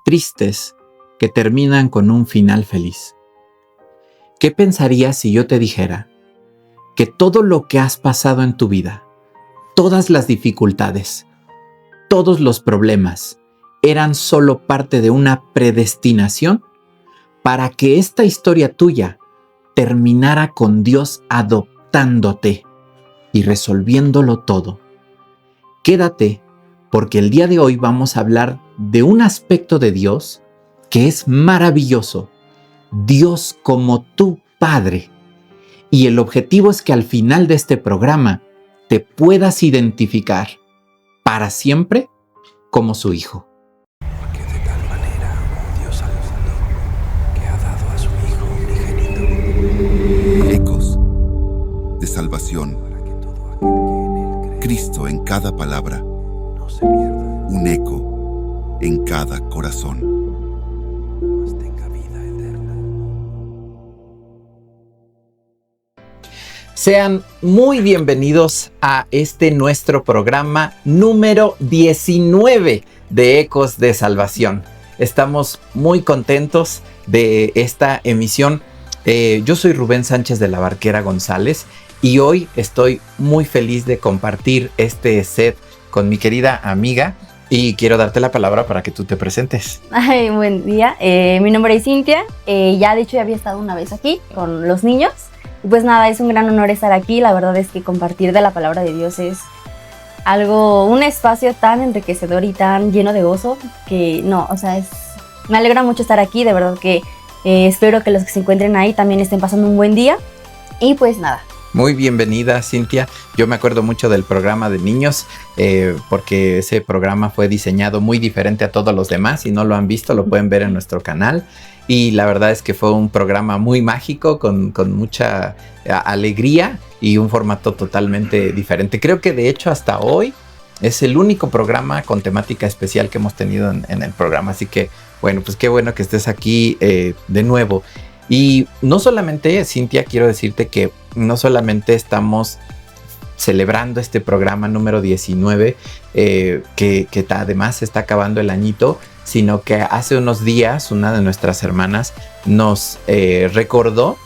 tristes que terminan con un final feliz. ¿Qué pensarías si yo te dijera que todo lo que has pasado en tu vida, todas las dificultades, todos los problemas, eran solo parte de una predestinación para que esta historia tuya terminara con Dios adoptándote y resolviéndolo todo? Quédate, porque el día de hoy vamos a hablar de un aspecto de Dios que es maravilloso. Dios como tu Padre. Y el objetivo es que al final de este programa te puedas identificar para siempre como su hijo. Porque de tal manera amó Dios al mundo, que ha dado a su Hijo unigénito. Ecos de salvación. Para que todo aquel que en él cree Cristo en cada palabra. no se pierda, Un eco en cada corazón. mas tenga vida eterna. Sean muy bienvenidos a este nuestro programa número 19 de Ecos de Salvación. Estamos muy contentos de esta emisión. Yo soy Rubén Sánchez de la Barquera González y hoy estoy muy feliz de compartir este set con mi querida amiga y quiero darte la palabra para que tú te presentes. Ay, buen día, mi nombre es Cintia, ya de hecho ya había estado una vez aquí con los niños y pues nada, es un gran honor estar aquí. La verdad es que compartir de la palabra de Dios es un espacio tan enriquecedor y tan lleno de gozo que no, o sea, me alegra mucho estar aquí, de verdad que espero que los que se encuentren ahí también estén pasando un buen día y pues nada. Muy bienvenida, Cintia. Yo me acuerdo mucho del programa de niños porque ese programa fue diseñado muy diferente a todos los demás. Si no lo han visto, lo pueden ver en nuestro canal. Y la verdad es que fue un programa muy mágico con mucha alegría y un formato totalmente diferente. Creo que de hecho hasta hoy es el único programa con temática especial que hemos tenido en el programa. Así que bueno, pues qué bueno que estés aquí de nuevo. Y no solamente, Cintia, quiero decirte que no solamente estamos celebrando este programa número 19, que además se está acabando el añito, sino que hace unos días una de nuestras hermanas nos recordó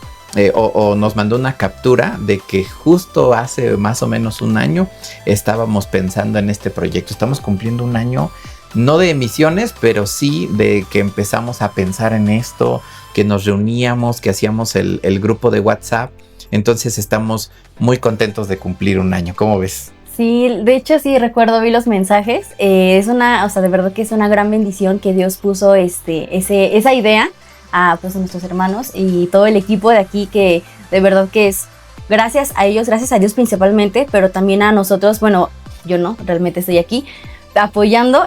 o nos mandó una captura de que justo hace más o menos un año estábamos pensando en este proyecto. Estamos cumpliendo un año, no de emisiones, pero sí de que empezamos a pensar en esto, que nos reuníamos, que hacíamos el grupo de WhatsApp. Entonces estamos muy contentos de cumplir un año. ¿Cómo ves? Sí, de hecho sí recuerdo, vi los mensajes. De verdad que es una gran bendición que Dios puso esa idea a nuestros hermanos y todo el equipo de aquí, que de verdad que es gracias a ellos, gracias a Dios principalmente, pero también a nosotros. Bueno, yo no, realmente estoy aquí apoyando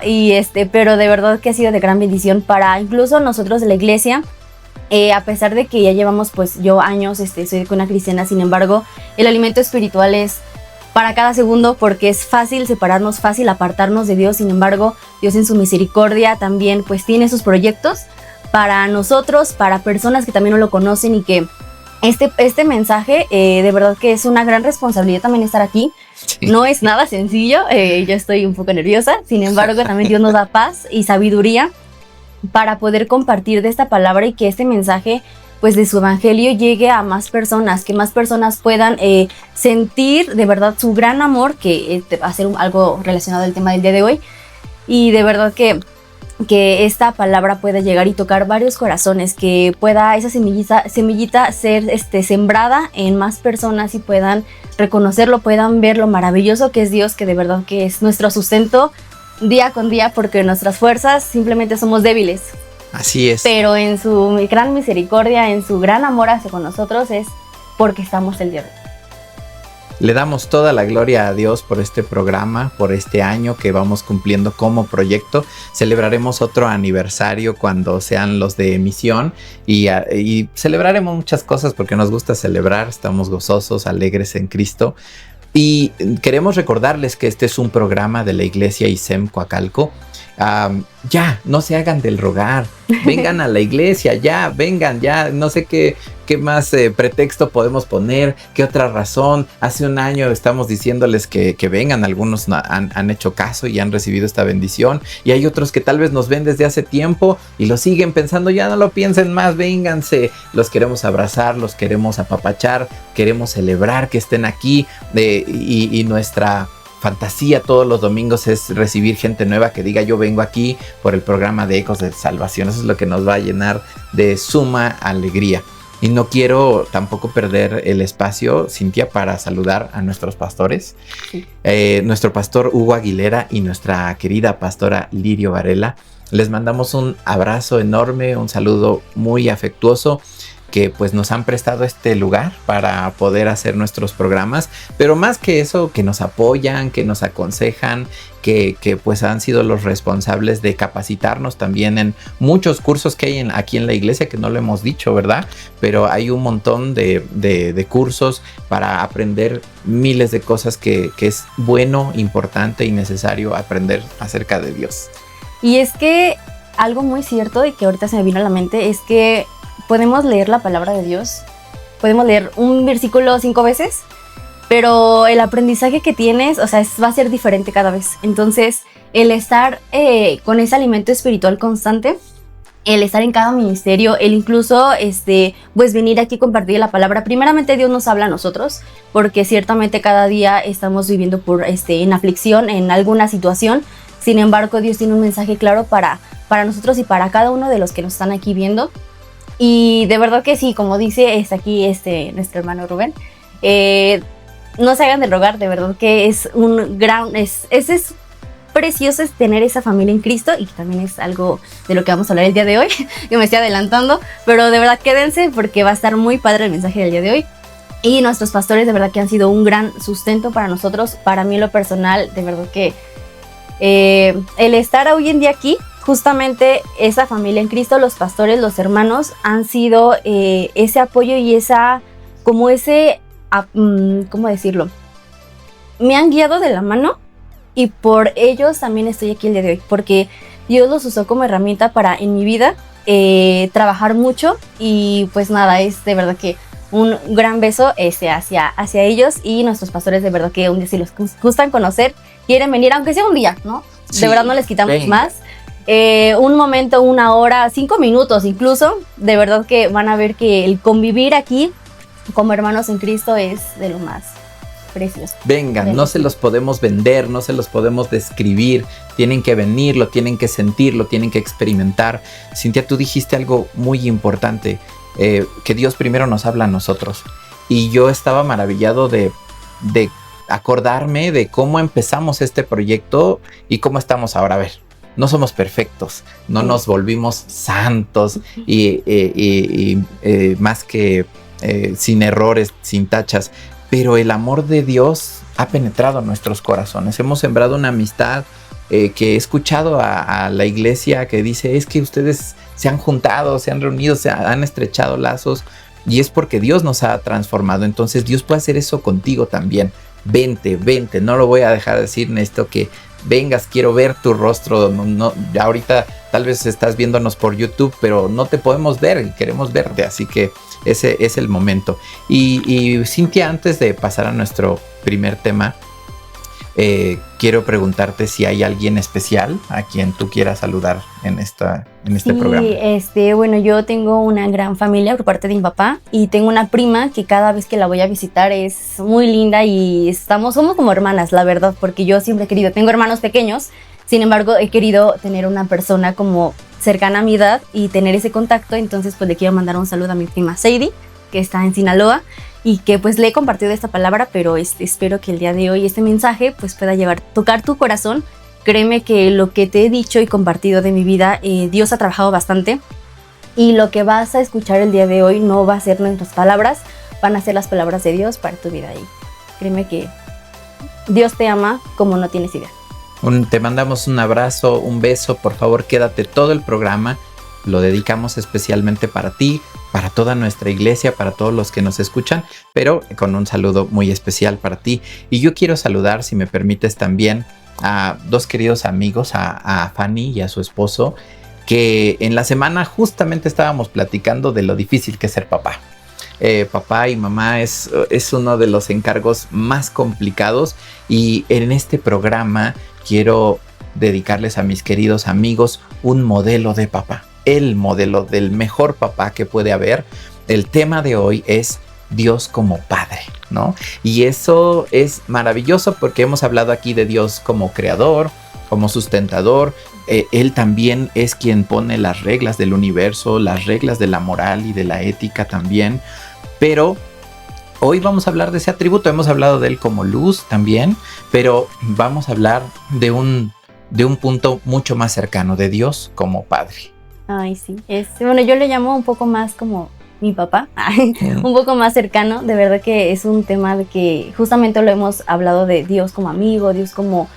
pero de verdad que ha sido de gran bendición para incluso nosotros de la iglesia. A pesar de que ya llevamos yo años, soy una cristiana, sin embargo, el alimento espiritual es para cada segundo, porque es fácil separarnos, fácil apartarnos de Dios. Sin embargo, Dios en su misericordia también tiene sus proyectos para nosotros, para personas que también no lo conocen, y que este mensaje de verdad que es una gran responsabilidad también estar aquí. Sí. No es nada sencillo, yo estoy un poco nerviosa, sin embargo también Dios nos da paz y sabiduría para poder compartir de esta palabra y que este mensaje de su evangelio llegue a más personas, que más personas puedan sentir de verdad su gran amor, que va a ser algo relacionado al tema del día de hoy, y de verdad que esta palabra pueda llegar y tocar varios corazones, que pueda esa semillita ser sembrada en más personas y puedan reconocerlo, puedan ver lo maravilloso que es Dios, que de verdad que es nuestro sustento día con día, porque nuestras fuerzas simplemente somos débiles. Así es. Pero en su gran misericordia, en su gran amor hacia con nosotros, es porque estamos el día de hoy. Le damos toda la gloria a Dios por este programa, por este año que vamos cumpliendo como proyecto. Celebraremos otro aniversario cuando sean los de emisión y celebraremos muchas cosas porque nos gusta celebrar, estamos gozosos, alegres en Cristo. Y queremos recordarles que este es un programa de la Iglesia ISEM Coacalco Ya, no se hagan del rogar, vengan a la iglesia, ya, vengan, ya, no sé qué más pretexto podemos poner, qué otra razón. Hace un año estamos diciéndoles que vengan, algunos han hecho caso y han recibido esta bendición, y hay otros que tal vez nos ven desde hace tiempo y lo siguen pensando, ya no lo piensen más, vénganse, los queremos abrazar, los queremos apapachar, queremos celebrar que estén aquí, y nuestra fantasía todos los domingos es recibir gente nueva que diga yo vengo aquí por el programa de Ecos de Salvación. Eso es lo que nos va a llenar de suma alegría. Y no quiero tampoco perder el espacio, Cintia, para saludar a nuestros pastores. Sí. Nuestro pastor Hugo Aguilera y nuestra querida pastora Lirio Varela. Les mandamos un abrazo enorme, un saludo muy afectuoso, que pues nos han prestado este lugar para poder hacer nuestros programas, pero más que eso, que nos apoyan, que nos aconsejan, que pues han sido los responsables de capacitarnos también en muchos cursos que hay aquí en la iglesia, que no lo hemos dicho, ¿verdad? Pero hay un montón de cursos para aprender miles de cosas que es bueno, importante y necesario aprender acerca de Dios. Y es que algo muy cierto y que ahorita se me vino a la mente es que podemos leer la palabra de Dios, podemos leer un versículo 5 veces, pero el aprendizaje que tienes, o sea, va a ser diferente cada vez. Entonces, el estar con ese alimento espiritual constante, el estar en cada ministerio, el incluso, pues venir aquí a compartir la palabra. Primeramente, Dios nos habla a nosotros, porque ciertamente cada día estamos viviendo en aflicción, en alguna situación. Sin embargo, Dios tiene un mensaje claro para nosotros y para cada uno de los que nos están aquí viendo. Y de verdad que sí, como dice aquí nuestro hermano Rubén, no se hagan del rogar, de verdad que es un gran, es precioso tener esa familia en Cristo, y también es algo de lo que vamos a hablar el día de hoy, que me estoy adelantando, pero de verdad quédense porque va a estar muy padre el mensaje del día de hoy. Y nuestros pastores de verdad que han sido un gran sustento para nosotros, para mí en lo personal, de verdad que el estar hoy en día aquí, justamente esa familia en Cristo, los pastores, los hermanos, han sido ese apoyo y ¿cómo decirlo? Me han guiado de la mano, y por ellos también estoy aquí el día de hoy, porque Dios los usó como herramienta para en mi vida trabajar mucho, y pues nada, es de verdad que un gran beso hacia ellos y nuestros pastores, de verdad que un día si los gustan conocer, quieren venir, aunque sea un día, ¿no? Sí, de verdad no les quitamos más. Un momento, 1 hora, 5 minutos incluso, de verdad que van a ver que el convivir aquí como hermanos en Cristo es de lo más precioso. Vengan, no se los podemos vender, no se los podemos describir, tienen que venir, lo tienen que sentir, lo tienen que experimentar. Cintia, tú dijiste algo muy importante, que Dios primero nos habla a nosotros, y yo estaba maravillado de acordarme de cómo empezamos este proyecto y cómo estamos ahora. A ver, no somos perfectos, no nos volvimos santos y más que sin errores, sin tachas, pero el amor de Dios ha penetrado en nuestros corazones. Hemos sembrado una amistad que he escuchado a la iglesia que dice, es que ustedes se han juntado, se han reunido, se han estrechado lazos, y es porque Dios nos ha transformado. Entonces Dios puede hacer eso contigo también. Vente, no lo voy a dejar de decir, necesito que vengas, quiero ver tu rostro. No, ahorita tal vez estás viéndonos por YouTube, pero no te podemos ver y queremos verte, así que ese es el momento. Y Cintia, antes de pasar a nuestro primer tema, quiero preguntarte si hay alguien especial a quien tú quieras saludar en este programa. Bueno, yo tengo una gran familia por parte de mi papá, y tengo una prima que cada vez que la voy a visitar es muy linda, y somos como hermanas, la verdad, porque yo siempre he querido, tengo hermanos pequeños, sin embargo he querido tener una persona como cercana a mi edad y tener ese contacto. Entonces pues le quiero mandar un saludo a mi prima Sadie, que está en Sinaloa, y que pues le he compartido esta palabra, pero espero que el día de hoy este mensaje pues pueda tocar tu corazón. Créeme que lo que te he dicho y compartido de mi vida, Dios ha trabajado bastante, y lo que vas a escuchar el día de hoy no va a ser nuestras palabras, van a ser las palabras de Dios para tu vida, y créeme que Dios te ama como no tienes idea. Te mandamos un abrazo, un beso, por favor quédate todo el programa, lo dedicamos especialmente para ti, para toda nuestra iglesia, para todos los que nos escuchan, pero con un saludo muy especial para ti. Y yo quiero saludar, si me permites también, a dos queridos amigos, a Fanny y a su esposo, que en la semana justamente estábamos platicando de lo difícil que es ser papá. Papá y mamá es uno de los encargos más complicados, y en este programa quiero dedicarles a mis queridos amigos un modelo de papá, el modelo del mejor papá que puede haber. El tema de hoy es Dios como Padre, ¿no? Y eso es maravilloso porque hemos hablado aquí de Dios como creador, como sustentador. Él también es quien pone las reglas del universo, las reglas de la moral y de la ética también. Pero hoy vamos a hablar de ese atributo. Hemos hablado de él como luz también, pero vamos a hablar de un punto mucho más cercano, de Dios como Padre. Ay, sí. Bueno, yo le llamo un poco más como mi papá, un poco más cercano. De verdad que es un tema de que justamente lo hemos hablado de Dios como amigo, Dios como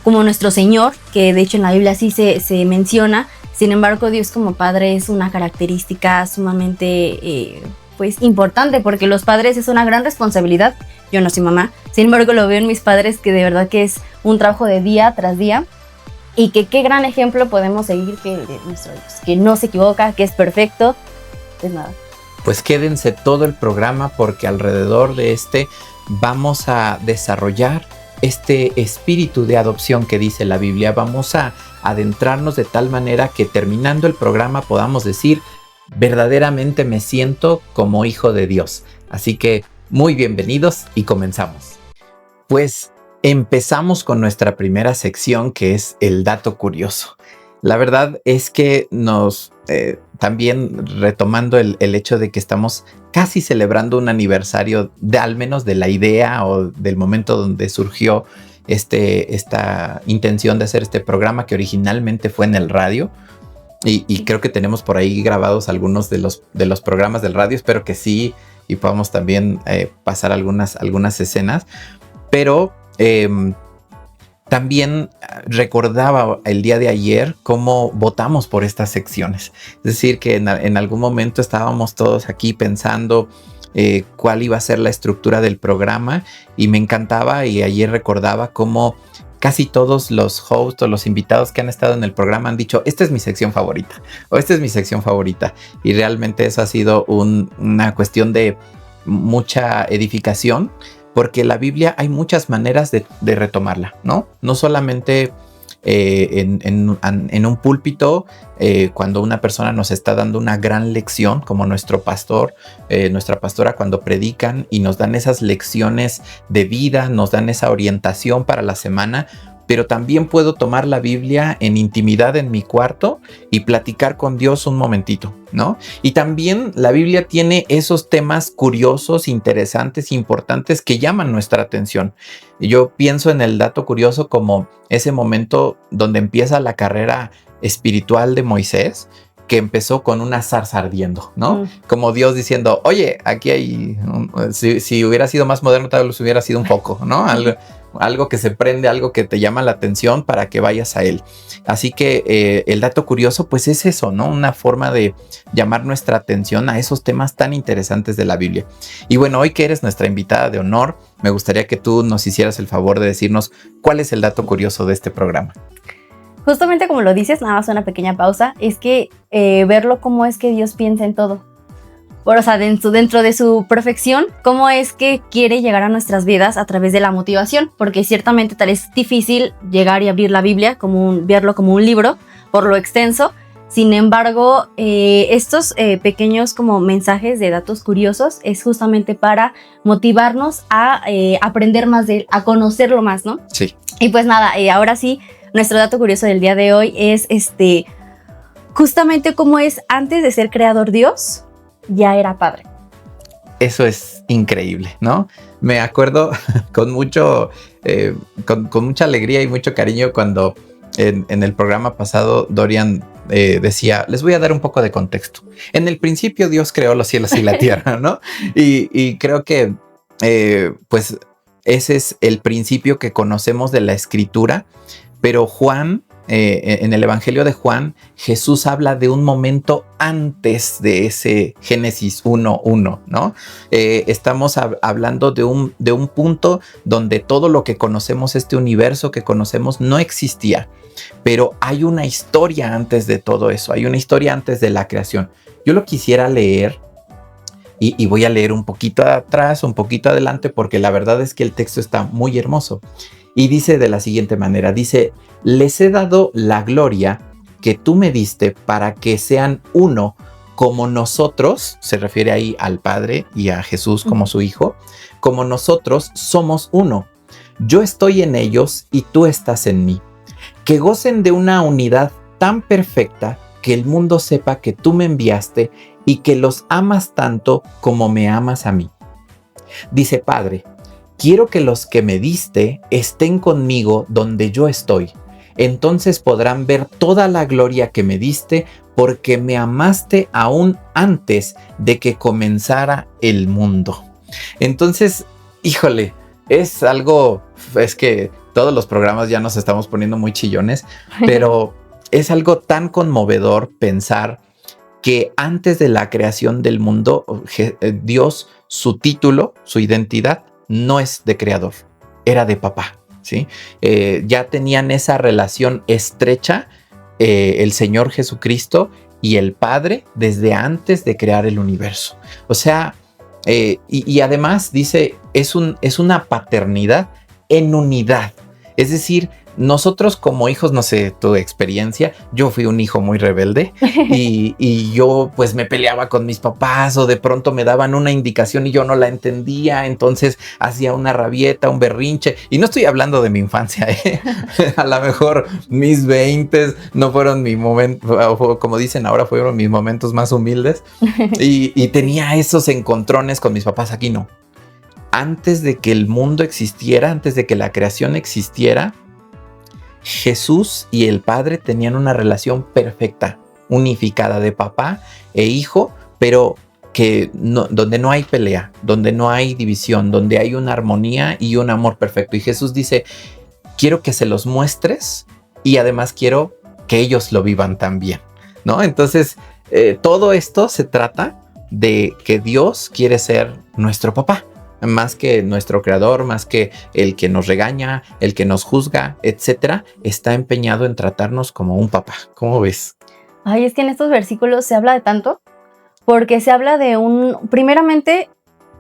como nuestro Señor, que de hecho en la Biblia sí se menciona. Sin embargo, Dios como Padre es una característica sumamente pues importante, porque los padres es una gran responsabilidad. Yo no soy mamá, sin embargo lo veo en mis padres, que de verdad que es un trabajo de día tras día, y que qué gran ejemplo podemos seguir que el de nuestro Dios, que no se equivoca, que es perfecto. Pues nada. Pues quédense todo el programa, porque alrededor de vamos a desarrollar este espíritu de adopción que dice la Biblia. Vamos a adentrarnos de tal manera que terminando el programa podamos decir: verdaderamente me siento como hijo de Dios. Así que muy bienvenidos y comenzamos. Pues empezamos con nuestra primera sección, que es el dato curioso. La verdad es que también retomando el hecho de que estamos casi celebrando un aniversario al menos de la idea o del momento donde surgió esta intención de hacer este programa, que originalmente fue en el radio. Y creo que tenemos por ahí grabados algunos de los programas del radio. Espero que sí, y podamos también pasar algunas escenas. Pero también recordaba el día de ayer cómo votamos por estas secciones. Es decir, que en algún momento estábamos todos aquí pensando cuál iba a ser la estructura del programa, y me encantaba, y ayer recordaba cómo casi todos los hosts o los invitados que han estado en el programa han dicho: esta es mi sección favorita, o esta es mi sección favorita. Y realmente eso ha sido una cuestión de mucha edificación, porque la Biblia hay muchas maneras de retomarla, ¿no? No solamente en un púlpito, cuando una persona nos está dando una gran lección, como nuestro pastor, nuestra pastora, cuando predican y nos dan esas lecciones de vida, nos dan esa orientación para la semana. Pero también puedo tomar la Biblia en intimidad en mi cuarto y platicar con Dios un momentito, ¿no? Y también la Biblia tiene esos temas curiosos, interesantes, importantes, que llaman nuestra atención. Yo pienso en el dato curioso como ese momento donde empieza la carrera espiritual de Moisés, que empezó con una zarza ardiendo, ¿no? Como Dios diciendo: oye, aquí hay, si hubiera sido más moderno, tal vez hubiera sido un foco, ¿no? Algo que se prende, algo que te llama la atención para que vayas a él. Así que el dato curioso pues es eso, ¿no? Una forma de llamar nuestra atención a esos temas tan interesantes de la Biblia. Y bueno, hoy que eres nuestra invitada de honor, me gustaría que tú nos hicieras el favor de decirnos cuál es el dato curioso de este programa. Justamente como lo dices, nada más una pequeña pausa, es que verlo cómo es que Dios piensa en todo. O sea, dentro de su perfección, cómo es que quiere llegar a nuestras vidas a través de la motivación, porque ciertamente tal es difícil llegar y abrir la Biblia, verlo como un libro, por lo extenso. Sin embargo, estos pequeños como mensajes de datos curiosos es justamente para motivarnos a aprender más de él, a conocerlo más, ¿no? Sí. Y pues nada, ahora sí, nuestro dato curioso del día de hoy es justamente cómo es antes de ser creador Dios, ya era padre. Eso es increíble, ¿no? Me acuerdo con mucha alegría y mucho cariño cuando en el programa pasado Dorian decía: les voy a dar un poco de contexto. En el principio Dios creó los cielos y la tierra, ¿no? Y creo que pues ese es el principio que conocemos de la Escritura, pero Juan en el Evangelio de Juan, Jesús habla de un momento antes de ese Génesis 1:1, ¿no? Estamos hablando de un punto donde todo lo que conocemos, este universo que conocemos, no existía. Pero hay una historia antes de todo eso, hay una historia antes de la creación. Yo lo quisiera leer y voy a leer un poquito atrás, un poquito adelante, porque la verdad es que el texto está muy hermoso. Y dice de la siguiente manera, dice: les he dado la gloria que tú me diste para que sean uno como nosotros, se refiere ahí al Padre y a Jesús como su Hijo, como nosotros somos uno. Yo estoy en ellos y tú estás en mí. Que gocen de una unidad tan perfecta que el mundo sepa que tú me enviaste y que los amas tanto como me amas a mí. Dice: Padre, quiero que los que me diste estén conmigo donde yo estoy. Entonces podrán ver toda la gloria que me diste, porque me amaste aún antes de que comenzara el mundo. Entonces, híjole, es que todos los programas ya nos estamos poniendo muy chillones, pero es algo tan conmovedor pensar que antes de la creación del mundo, Dios, su título, su identidad, no es de creador, era de papá, ¿sí? Ya tenían esa relación estrecha el Señor Jesucristo y el Padre desde antes de crear el universo. O sea, y además dice, es una paternidad en unidad. Es decir, nosotros como hijos, no sé tu experiencia, yo fui un hijo muy rebelde y yo pues me peleaba con mis papás, o de pronto me daban una indicación y yo no la entendía, entonces hacía una rabieta, un berrinche. Y no estoy hablando de mi infancia, a lo mejor mis 20 no fueron mi momento, como dicen ahora, fueron mis momentos más humildes y tenía esos encontrones con mis papás. Aquí no. Antes de que el mundo existiera, antes de que la creación existiera, Jesús y el Padre tenían una relación perfecta, unificada de papá e hijo, pero donde no hay pelea, donde no hay división, donde hay una armonía y un amor perfecto. Y Jesús dice: quiero que se los muestres y además quiero que ellos lo vivan también, ¿no? Entonces, todo esto se trata de que Dios quiere ser nuestro papá, más que nuestro creador, más que el que nos regaña, el que nos juzga, etcétera. Está empeñado en tratarnos como un papá. ¿Cómo ves? Ay, es que en estos versículos se habla de tanto, porque se habla de primeramente,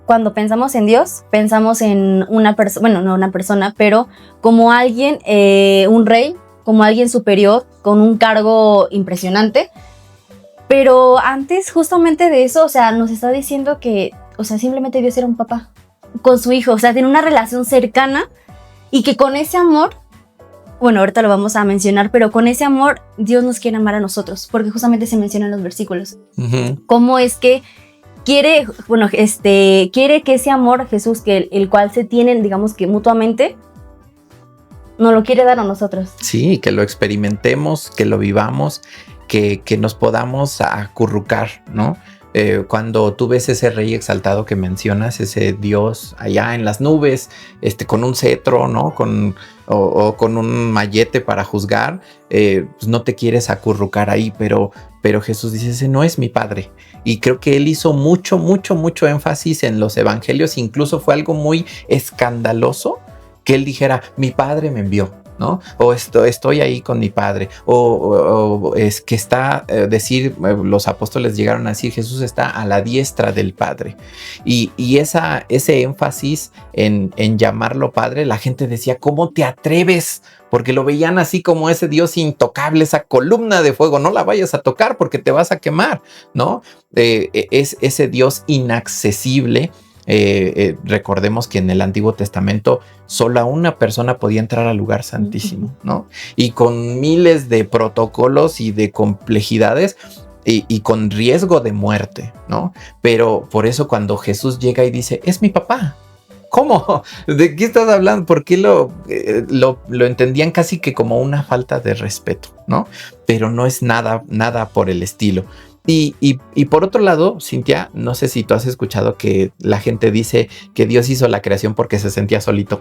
cuando pensamos en Dios, pensamos en una persona, bueno, no una persona, pero como alguien, un rey, como alguien superior, con un cargo impresionante. Pero antes justamente de eso, o sea, nos está diciendo que, o sea, simplemente Dios era un papá con su hijo, o sea, tiene una relación cercana, y que con ese amor, bueno, ahorita lo vamos a mencionar, pero con ese amor Dios nos quiere amar a nosotros, porque justamente se menciona en los versículos. Cómo es que quiere que ese amor, Jesús, que el cual se tienen, digamos que mutuamente, nos lo quiere dar a nosotros. Sí, que lo experimentemos, que lo vivamos, que nos podamos acurrucar, ¿no? Cuando tú ves ese rey exaltado que mencionas, ese Dios allá en las nubes, con un cetro, ¿no? O con un mallete para juzgar, pues no te quieres acurrucar ahí, pero Jesús dice: ese no es mi padre. Y creo que él hizo mucho énfasis en los evangelios. Incluso fue algo muy escandaloso que él dijera: mi padre me envió, ¿no? O estoy ahí con mi padre, o es que está, los apóstoles llegaron a decir: Jesús está a la diestra del Padre. Y ese énfasis en llamarlo Padre, la gente decía: ¿cómo te atreves? Porque lo veían así como ese Dios intocable, esa columna de fuego, no la vayas a tocar porque te vas a quemar, ¿no? Es ese Dios inaccesible. Recordemos que en el Antiguo Testamento solo una persona podía entrar al lugar santísimo, ¿no? Y con miles de protocolos y de complejidades y con riesgo de muerte, ¿no? Pero por eso cuando Jesús llega y dice: es mi papá. ¿Cómo? ¿De qué estás hablando? ¿Por qué lo entendían casi que como una falta de respeto, ¿no? Pero no es nada por el estilo. Y por otro lado, Cintia, no sé si tú has escuchado que la gente dice que Dios hizo la creación porque se sentía solito.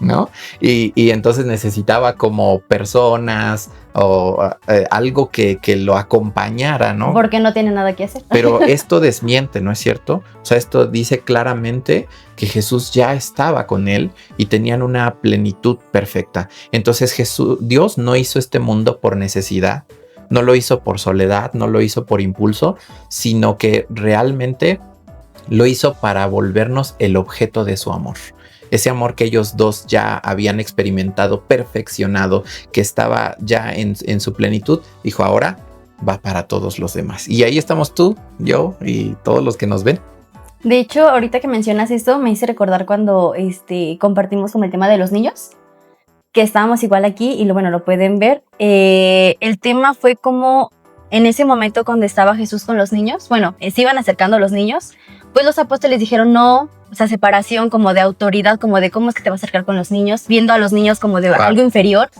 ¿no? Y entonces necesitaba como personas o algo que lo acompañara, ¿no? Porque no tiene nada que hacer. Pero esto desmiente, ¿no es cierto? O sea, esto dice claramente que Jesús ya estaba con él y tenían una plenitud perfecta. Entonces Dios no hizo este mundo por necesidad, no lo hizo por soledad, no lo hizo por impulso, sino que realmente lo hizo para volvernos el objeto de su amor. Ese amor que ellos dos ya habían experimentado, perfeccionado, que estaba ya en su plenitud, dijo, ahora va para todos los demás. Y ahí estamos tú, yo y todos los que nos ven. De hecho, ahorita que mencionas esto, me hice recordar cuando compartimos como el tema de los niños, que estábamos igual aquí y lo pueden ver. El tema fue como en ese momento cuando estaba Jesús con los niños, se iban acercando los niños, pues los apóstoles dijeron no, o sea, separación como de autoridad, como de cómo es que te vas a acercar con los niños, viendo a los niños como de algo inferior.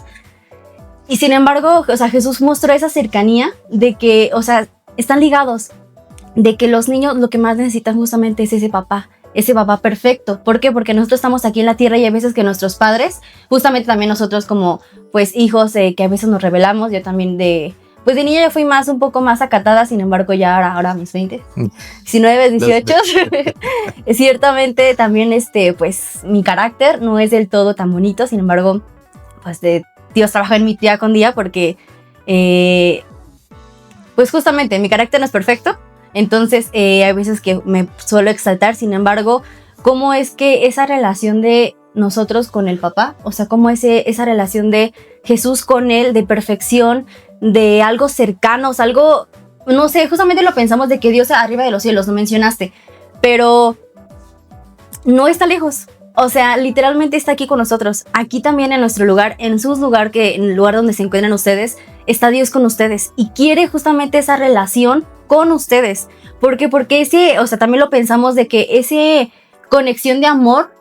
Y sin embargo, o sea, Jesús mostró esa cercanía de que, o sea, están ligados, de que los niños lo que más necesitan justamente es ese papá perfecto. ¿Por qué? Porque nosotros estamos aquí en la tierra y hay veces que nuestros padres, justamente también nosotros como pues hijos que a veces nos rebelamos, yo también de niña yo fui un poco más acatada, sin embargo ya ahora a mis 20, 19, 18, ciertamente también pues mi carácter no es del todo tan bonito, sin embargo pues Dios trabaja en mí día con día porque pues justamente mi carácter no es perfecto, entonces hay veces que me suelo exaltar, sin embargo, ¿cómo es que esa relación de nosotros con el papá, o sea, cómo es esa relación de Jesús con él, de perfección, de algo cercano, o sea, algo, no sé, justamente lo pensamos de que Dios arriba de los cielos, lo mencionaste, pero no está lejos, o sea, literalmente está aquí con nosotros, aquí también en nuestro lugar, en su lugar, en el lugar donde se encuentran ustedes, está Dios con ustedes y quiere justamente esa relación con ustedes. ¿Por qué? Porque o sea, también lo pensamos de que ese conexión de amor,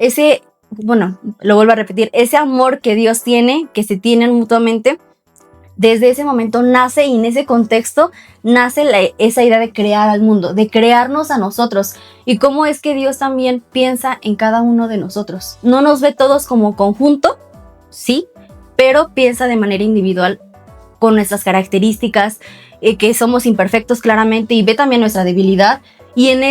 lo vuelvo a repetir, ese amor que Dios tiene, que se tienen mutuamente, desde ese momento nace y en ese contexto nace esa idea de crear al mundo, de crearnos a nosotros. Y cómo es que Dios también piensa en cada uno de nosotros. No nos ve todos como conjunto, sí, pero piensa de manera individual con nuestras características, que somos imperfectos claramente, y ve también nuestra debilidad. Y en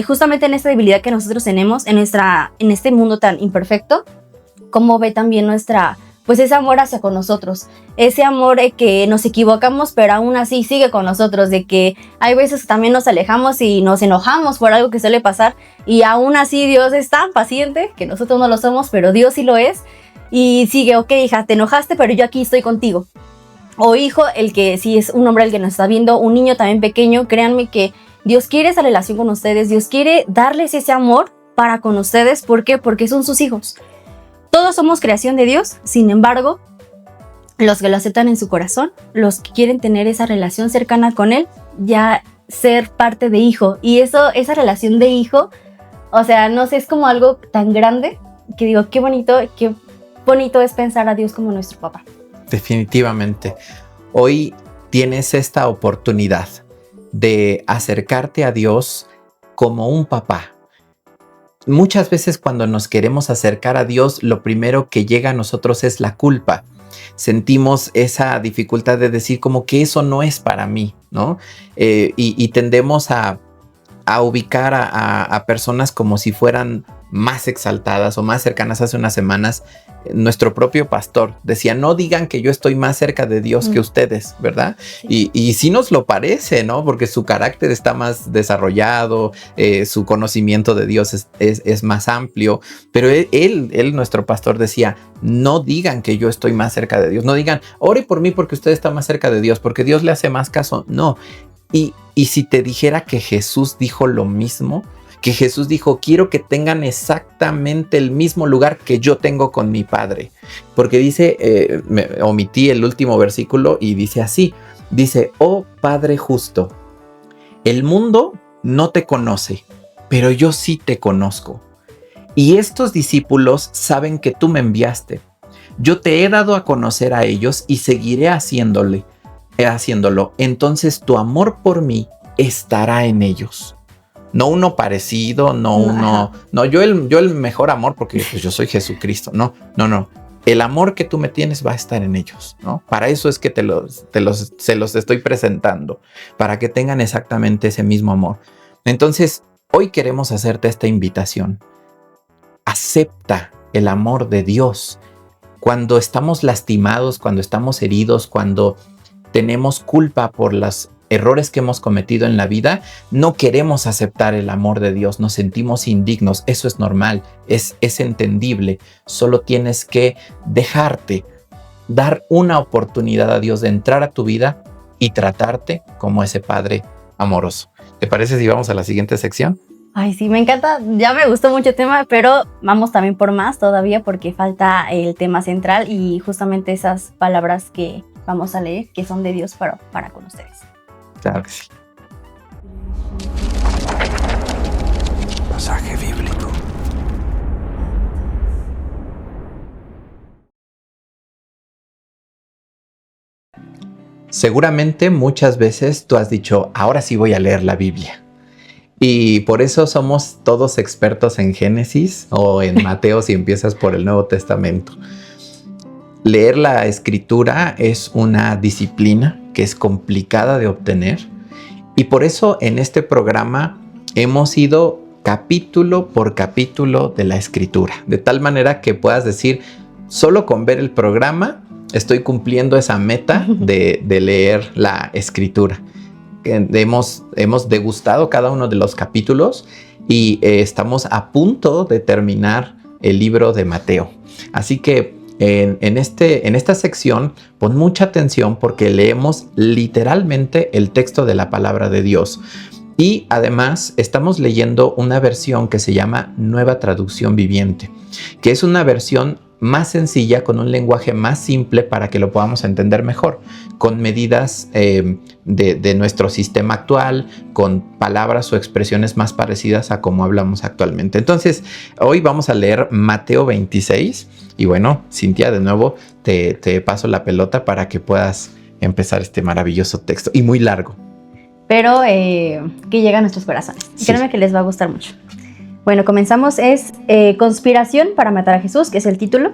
justamente en esa debilidad que nosotros tenemos, en este mundo tan imperfecto, cómo ve también pues ese amor hacia con nosotros, ese amor que nos equivocamos, pero aún así sigue con nosotros, de que hay veces que también nos alejamos y nos enojamos por algo que suele pasar, y aún así Dios es tan paciente, que nosotros no lo somos, pero Dios sí lo es, y sigue, ok hija, te enojaste, pero yo aquí estoy contigo. O hijo, el que sí es un hombre el que nos está viendo, un niño también pequeño, créanme que Dios quiere esa relación con ustedes, Dios quiere darles ese amor para con ustedes. ¿Por qué? Porque son sus hijos. Todos somos creación de Dios, sin embargo, los que lo aceptan en su corazón, los que quieren tener esa relación cercana con Él, ya ser parte de hijo. Y esa relación de hijo, o sea, no sé, es como algo tan grande que digo, qué bonito es pensar a Dios como nuestro papá. Definitivamente. Hoy tienes esta oportunidad de acercarte a Dios como un papá. Muchas veces cuando nos queremos acercar a Dios, lo primero que llega a nosotros es la culpa. Sentimos esa dificultad de decir como que eso no es para mí, ¿no? Y tendemos a ubicar a personas como si fueran más exaltadas o más cercanas. Hace unas semanas, nuestro propio pastor decía, no digan que yo estoy más cerca de Dios que ustedes, ¿verdad? Sí. Y sí nos lo parece, ¿no? Porque su carácter está más desarrollado, su conocimiento de Dios es más amplio, pero él, nuestro pastor, decía, no digan que yo estoy más cerca de Dios, no digan, ore por mí porque usted está más cerca de Dios, porque Dios le hace más caso, no. Y si te dijera que Jesús dijo lo mismo, que Jesús dijo, quiero que tengan exactamente el mismo lugar que yo tengo con mi Padre. Porque dice, me omití el último versículo y dice así, dice, oh Padre justo, el mundo no te conoce, pero yo sí te conozco. Y estos discípulos saben que tú me enviaste. Yo te he dado a conocer a ellos y seguiré haciéndolo. Entonces tu amor por mí estará en ellos. No uno parecido, no, yo el mejor amor porque pues, yo soy Jesucristo. No. El amor que tú me tienes va a estar en ellos, ¿no? Para eso es que se los estoy presentando, para que tengan exactamente ese mismo amor. Entonces, hoy queremos hacerte esta invitación. Acepta el amor de Dios. Cuando estamos lastimados, cuando estamos heridos, cuando tenemos culpa por los errores que hemos cometido en la vida, no queremos aceptar el amor de Dios, nos sentimos indignos. Eso es normal, es entendible. Solo tienes que dejarte, dar una oportunidad a Dios de entrar a tu vida y tratarte como ese Padre amoroso. ¿Te parece si vamos a la siguiente sección? Ay, sí, me encanta, ya me gustó mucho el tema, pero vamos también por más todavía porque falta el tema central y justamente esas palabras que vamos a leer, que son de Dios para con ustedes. Claro que sí. Pasaje bíblico. Seguramente muchas veces tú has dicho, ahora sí voy a leer la Biblia. Y por eso somos todos expertos en Génesis o en Mateo si empiezas por el Nuevo Testamento. Leer la Escritura es una disciplina que es complicada de obtener y por eso en este programa hemos ido capítulo por capítulo de la Escritura, de tal manera que puedas decir, solo con ver el programa estoy cumpliendo esa meta de leer la Escritura. Hemos degustado cada uno de los capítulos y estamos a punto de terminar el libro de Mateo. Así que en esta sección pon mucha atención porque leemos literalmente el texto de la palabra de Dios. Y además estamos leyendo una versión que se llama Nueva Traducción Viviente, que es una versión más sencilla, con un lenguaje más simple para que lo podamos entender mejor, con medidas de nuestro sistema actual, con palabras o expresiones más parecidas a como hablamos actualmente. Entonces, hoy vamos a leer Mateo 26 y bueno, Cintia, de nuevo te paso la pelota para que puedas empezar este maravilloso texto y muy largo. Pero que llega a nuestros corazones. Sí. Créanme que les va a gustar mucho. Bueno, comenzamos. Es Conspiración para matar a Jesús, que es el título.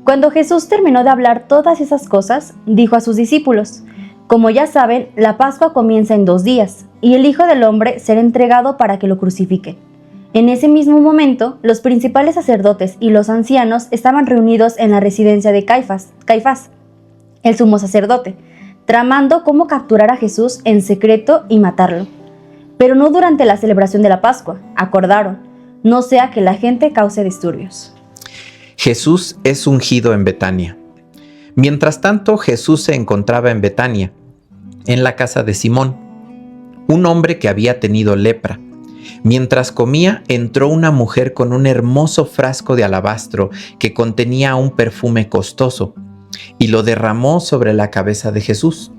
Cuando Jesús terminó de hablar todas esas cosas, dijo a sus discípulos: como ya saben, la Pascua comienza en 2 días, y el Hijo del Hombre será entregado para que lo crucifiquen. En ese mismo momento, los principales sacerdotes y los ancianos estaban reunidos en la residencia de Caifás, el sumo sacerdote, tramando cómo capturar a Jesús en secreto y matarlo. Pero no durante la celebración de la Pascua, acordaron, no sea que la gente cause disturbios. Jesús es ungido en Betania. Mientras tanto, Jesús se encontraba en Betania, en la casa de Simón, un hombre que había tenido lepra. Mientras comía, entró una mujer con un hermoso frasco de alabastro que contenía un perfume costoso y lo derramó sobre la cabeza de Jesús.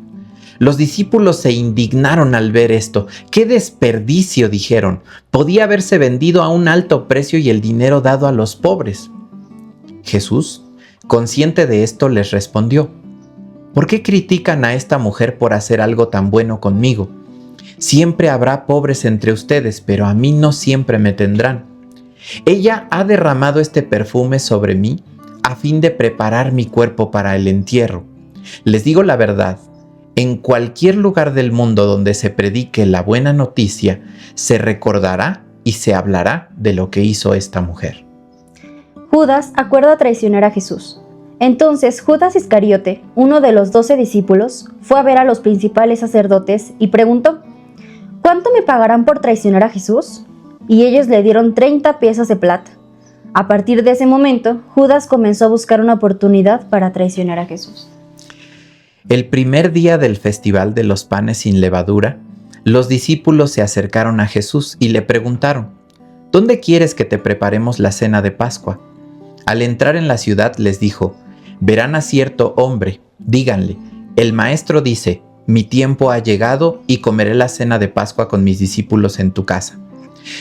Los discípulos se indignaron al ver esto. ¡Qué desperdicio!, dijeron. Podía haberse vendido a un alto precio y el dinero dado a los pobres. Jesús, consciente de esto, les respondió: ¿por qué critican a esta mujer por hacer algo tan bueno conmigo? Siempre habrá pobres entre ustedes, pero a mí no siempre me tendrán. Ella ha derramado este perfume sobre mí a fin de preparar mi cuerpo para el entierro. Les digo la verdad, en cualquier lugar del mundo donde se predique la buena noticia, se recordará y se hablará de lo que hizo esta mujer. Judas acuerda traicionar a Jesús. Entonces Judas Iscariote, uno de los 12 discípulos, fue a ver a los principales sacerdotes y preguntó: ¿cuánto me pagarán por traicionar a Jesús? Y ellos le dieron 30 piezas de plata. A partir de ese momento, Judas comenzó a buscar una oportunidad para traicionar a Jesús. El primer día del Festival de los Panes sin Levadura, los discípulos se acercaron a Jesús y le preguntaron: ¿dónde quieres que te preparemos la cena de Pascua? Al entrar en la ciudad les dijo: verán a cierto hombre, díganle, el maestro dice, mi tiempo ha llegado y comeré la cena de Pascua con mis discípulos en tu casa.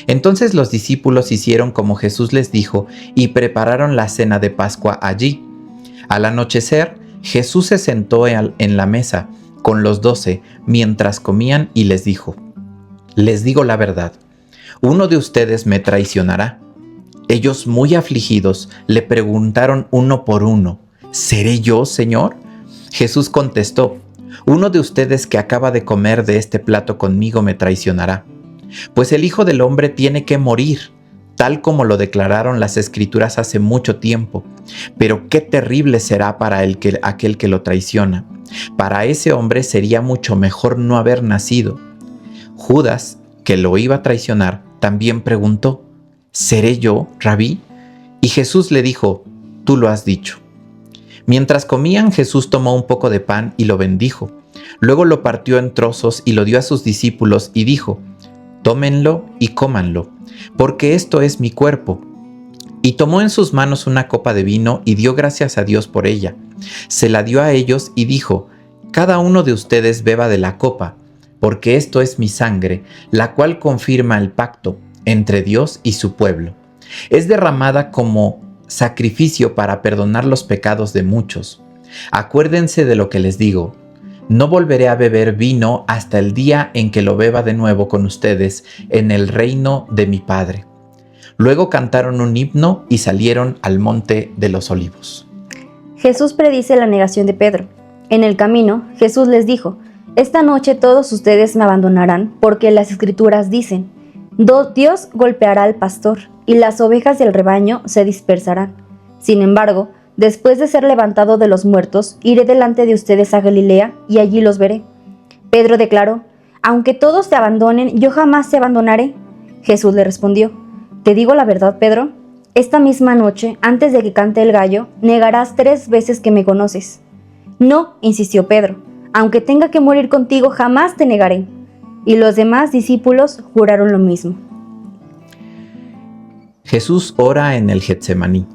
Entonces los discípulos hicieron como Jesús les dijo y prepararon la cena de Pascua allí. Al anochecer, Jesús se sentó en la mesa con los 12 mientras comían y les dijo: les digo la verdad, Uno de ustedes me traicionará. Ellos, muy afligidos, le preguntaron uno por uno, ¿seré yo, Señor? Jesús contestó, uno de ustedes que acaba de comer de este plato conmigo me traicionará. Pues el Hijo del Hombre tiene que morir, tal como lo declararon las Escrituras hace mucho tiempo. Pero qué terrible será para aquel que lo traiciona. Para ese hombre sería mucho mejor no haber nacido. Judas, que lo iba a traicionar, también preguntó, ¿seré yo, Rabí? Y Jesús le dijo, tú lo has dicho. Mientras comían, Jesús tomó un poco de pan y lo bendijo. Luego lo partió en trozos y lo dio a sus discípulos y dijo, tómenlo y cómanlo, porque esto es mi cuerpo. Y tomó en sus manos una copa de vino y dio gracias a Dios por ella. Se la dio a ellos y dijo, cada uno de ustedes beba de la copa, porque esto es mi sangre, la cual confirma el pacto entre Dios y su pueblo. Es derramada como sacrificio para perdonar los pecados de muchos. Acuérdense de lo que les digo. No volveré a beber vino hasta el día en que lo beba de nuevo con ustedes en el reino de mi Padre. Luego cantaron un himno y salieron al monte de los olivos. Jesús predice la negación de Pedro. En el camino, Jesús les dijo, esta noche todos ustedes me abandonarán, porque las Escrituras dicen, Dios golpeará al pastor, y las ovejas del rebaño se dispersarán. Sin embargo, después de ser levantado de los muertos, iré delante de ustedes a Galilea, y allí los veré. Pedro declaró, aunque todos te abandonen, yo jamás te abandonaré. Jesús le respondió, te digo la verdad, Pedro, esta misma noche, antes de que cante el gallo, negarás 3 veces que me conoces. No, insistió Pedro, aunque tenga que morir contigo, jamás te negaré. Y los demás discípulos juraron lo mismo. Jesús ora en el Getsemaní.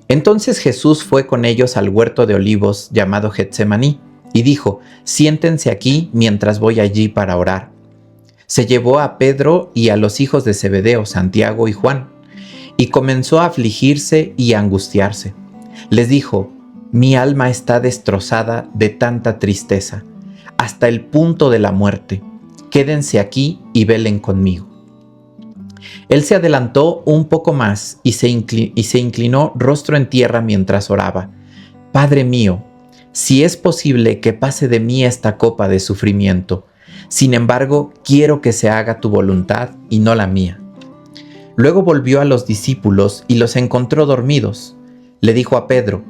Entonces Jesús fue con ellos al huerto de olivos llamado Getsemaní y dijo, siéntense aquí mientras voy allí para orar. Se llevó a Pedro y a los hijos de Zebedeo, Santiago y Juan, y comenzó a afligirse y a angustiarse. Les dijo, mi alma está destrozada de tanta tristeza, hasta el punto de la muerte. Quédense aquí y velen conmigo. Él se adelantó un poco más y se inclinó rostro en tierra mientras oraba. Padre mío, si es posible que pase de mí esta copa de sufrimiento, sin embargo, quiero que se haga tu voluntad y no la mía. Luego volvió a los discípulos y los encontró dormidos. Le dijo a Pedro,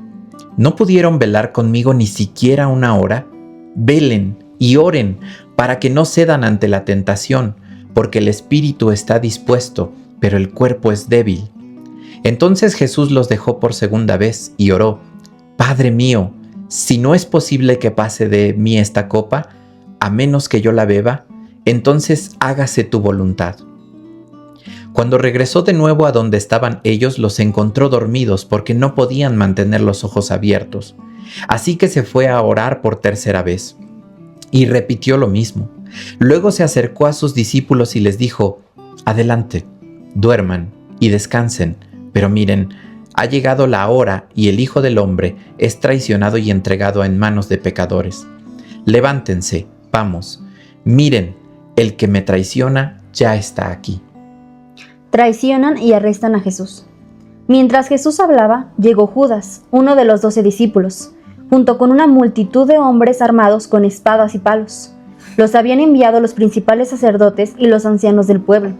¿no pudieron velar conmigo ni siquiera 1 hora? Velen y oren para que no cedan ante la tentación, porque el espíritu está dispuesto, pero el cuerpo es débil. Entonces Jesús los dejó por segunda vez y oró, Padre mío, si no es posible que pase de mí esta copa, a menos que yo la beba, entonces hágase tu voluntad. Cuando regresó de nuevo a donde estaban ellos, los encontró dormidos porque no podían mantener los ojos abiertos. Así que se fue a orar por 3ª vez. Y repitió lo mismo. Luego se acercó a sus discípulos y les dijo, adelante, duerman y descansen, pero miren, ha llegado la hora y el Hijo del Hombre es traicionado y entregado en manos de pecadores. Levántense, vamos, miren, el que me traiciona ya está aquí. Traicionan y arrestan a Jesús. Mientras Jesús hablaba, llegó Judas, uno de los 12 discípulos, junto con una multitud de hombres armados con espadas y palos. Los habían enviado los principales sacerdotes y los ancianos del pueblo.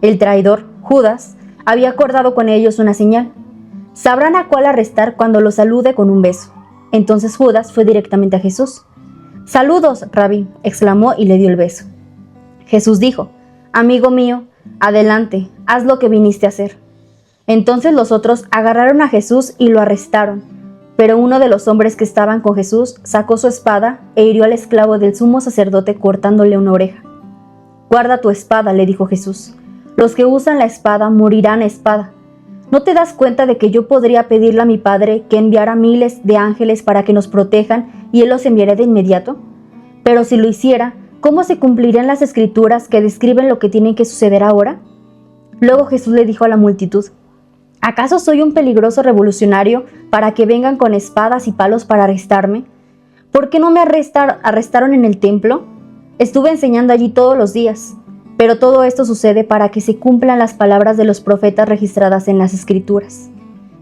El traidor, Judas, había acordado con ellos una señal. Sabrán a cuál arrestar cuando lo salude con un beso. Entonces Judas fue directamente a Jesús. «Saludos, Rabí», exclamó y le dio el beso. Jesús dijo, «Amigo mío, adelante, haz lo que viniste a hacer». Entonces los otros agarraron a Jesús y lo arrestaron. Pero uno de los hombres que estaban con Jesús sacó su espada e hirió al esclavo del sumo sacerdote cortándole una oreja. «Guarda tu espada», le dijo Jesús. «Los que usan la espada morirán a espada. ¿No te das cuenta de que yo podría pedirle a mi Padre que enviara miles de ángeles para que nos protejan y Él los enviaría de inmediato? Pero si lo hiciera, ¿cómo se cumplirían las escrituras que describen lo que tiene que suceder ahora?» Luego Jesús le dijo a la multitud, «¿Acaso soy un peligroso revolucionario para que vengan con espadas y palos para arrestarme? ¿Por qué no me arrestaron en el templo? Estuve enseñando allí todos los días. Pero todo esto sucede para que se cumplan las palabras de los profetas registradas en las Escrituras.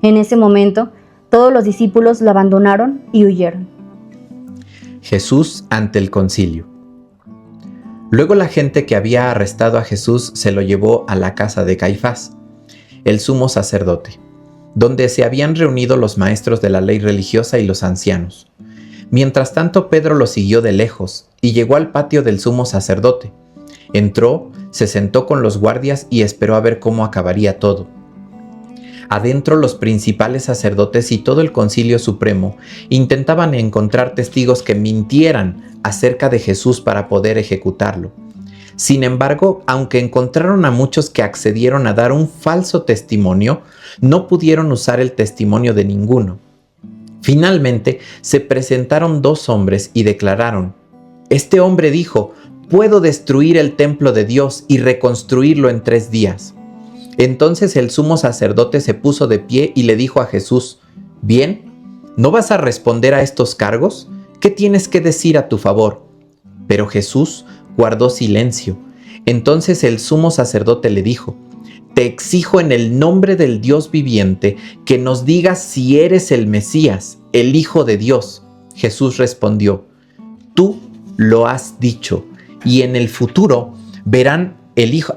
En ese momento, todos los discípulos lo abandonaron y huyeron. Jesús ante el concilio. Luego la gente que había arrestado a Jesús se lo llevó a la casa de Caifás, el sumo sacerdote, donde se habían reunido los maestros de la ley religiosa y los ancianos. Mientras tanto, Pedro lo siguió de lejos y llegó al patio del sumo sacerdote. Entró, se sentó con los guardias y esperó a ver cómo acabaría todo. Adentro, los principales sacerdotes y todo el concilio supremo intentaban encontrar testigos que mintieran acerca de Jesús para poder ejecutarlo. Sin embargo, aunque encontraron a muchos que accedieron a dar un falso testimonio, no pudieron usar el testimonio de ninguno. Finalmente, se presentaron 2 hombres y declararon: «Este hombre dijo, puedo destruir el templo de Dios y reconstruirlo en 3 días». Entonces el sumo sacerdote se puso de pie y le dijo a Jesús: «Bien, ¿no vas a responder a estos cargos? ¿Qué tienes que decir a tu favor?». Pero Jesús guardó silencio. Entonces el sumo sacerdote le dijo: «Te exijo en el nombre del Dios viviente que nos digas si eres el Mesías, el Hijo de Dios». Jesús respondió: «Tú lo has dicho, y en el futuro verán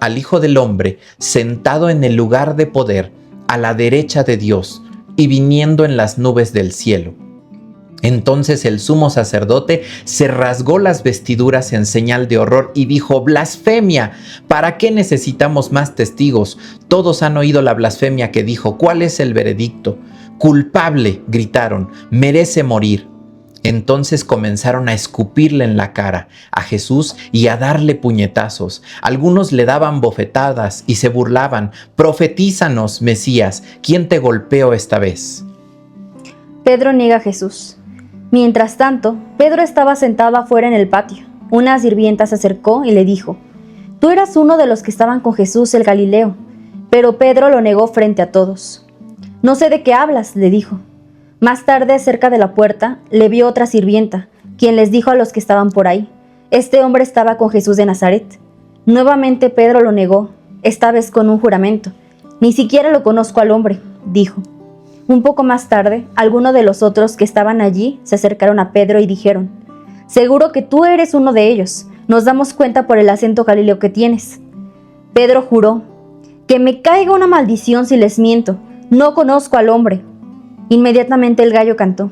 al Hijo del Hombre sentado en el lugar de poder a la derecha de Dios y viniendo en las nubes del cielo». Entonces el sumo sacerdote se rasgó las vestiduras en señal de horror y dijo: «¡Blasfemia! ¿Para qué necesitamos más testigos? Todos han oído la blasfemia que dijo. ¿Cuál es el veredicto?». «Culpable», gritaron, «merece morir». Entonces comenzaron a escupirle en la cara a Jesús y a darle puñetazos. Algunos le daban bofetadas y se burlaban: «Profetízanos, Mesías, ¿quién te golpeó esta vez?». Pedro niega a Jesús. Mientras tanto, Pedro estaba sentado afuera en el patio. Una sirvienta se acercó y le dijo: «Tú eras uno de los que estaban con Jesús el Galileo». Pero Pedro lo negó frente a todos. «No sé de qué hablas», le dijo. Más tarde, cerca de la puerta, le vio otra sirvienta, quien les dijo a los que estaban por ahí: «Este hombre estaba con Jesús de Nazaret». Nuevamente Pedro lo negó, esta vez con un juramento. «Ni siquiera lo conozco al hombre», dijo. Un poco más tarde, algunos de los otros que estaban allí se acercaron a Pedro y dijeron: «Seguro que tú eres uno de ellos, nos damos cuenta por el acento galileo que tienes». Pedro juró: «Que me caiga una maldición si les miento, no conozco al hombre». Inmediatamente el gallo cantó.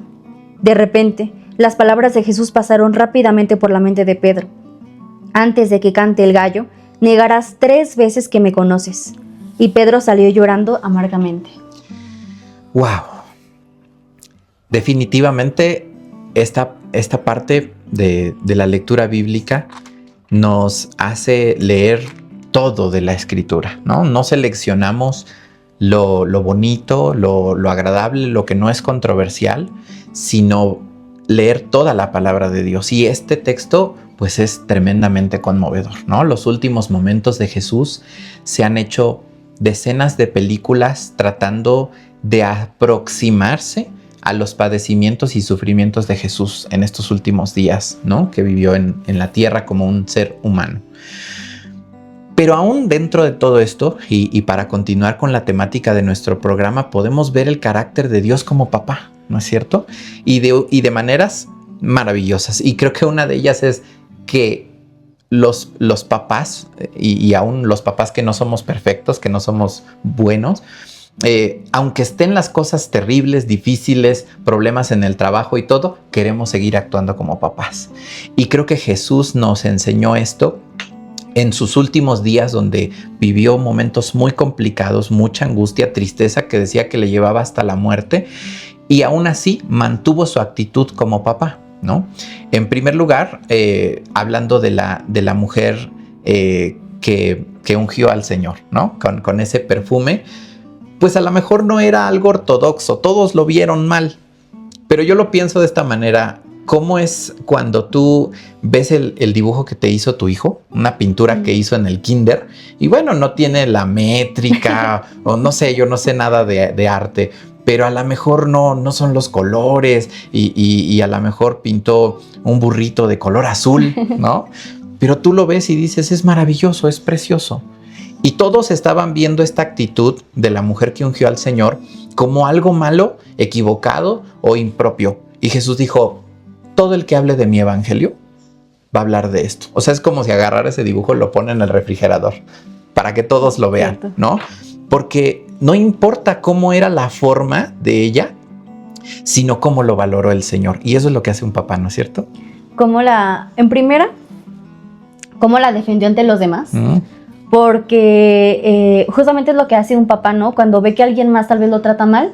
De repente, las palabras de Jesús pasaron rápidamente por la mente de Pedro. «Antes de que cante el gallo, negarás 3 veces que me conoces». Y Pedro salió llorando amargamente. ¡Wow! Definitivamente esta parte de la lectura bíblica nos hace leer todo de la Escritura, ¿no? No seleccionamos lo bonito, lo agradable, lo que no es controversial, sino leer toda la palabra de Dios. Y este texto pues es tremendamente conmovedor, ¿no? Los últimos momentos de Jesús, se han hecho decenas de películas tratando de aproximarse a los padecimientos y sufrimientos de Jesús en estos últimos días, ¿no? Que vivió en la tierra como un ser humano. Pero aún dentro de todo esto, y para continuar con la temática de nuestro programa, podemos ver el carácter de Dios como papá, ¿no es cierto? Y de maneras maravillosas. Y creo que una de ellas es que los papás, y aún los papás que no somos perfectos, que no somos buenos, aunque estén las cosas terribles, difíciles, problemas en el trabajo y todo, queremos seguir actuando como papás. Y creo que Jesús nos enseñó esto en sus últimos días, donde vivió momentos muy complicados, mucha angustia, tristeza que decía que le llevaba hasta la muerte, y aún así mantuvo su actitud como papá, ¿no? En primer lugar, hablando de la mujer que ungió al Señor, ¿no? Con ese perfume, pues a lo mejor no era algo ortodoxo, todos lo vieron mal, pero yo lo pienso de esta manera. ¿Cómo es cuando tú ves el dibujo que te hizo tu hijo? Una pintura que hizo en el kinder, y bueno, no tiene la métrica, o no sé, yo no sé nada de arte, pero a lo mejor no son los colores, y a lo mejor pintó un burrito de color azul, ¿no? pero tú lo ves y dices, es maravilloso, es precioso. Y todos estaban viendo esta actitud de la mujer que ungió al Señor como algo malo, equivocado o impropio. Y Jesús dijo, todo el que hable de mi evangelio va a hablar de esto. O sea, es como si agarrara ese dibujo y lo pone en el refrigerador para que todos lo vean, ¿no? Porque no importa cómo era la forma de ella, sino cómo lo valoró el Señor. Y eso es lo que hace un papá, ¿no es cierto? En primera, cómo la defendió ante los demás. Porque justamente es lo que hace un papá, ¿no? Cuando ve que alguien más tal vez lo trata mal,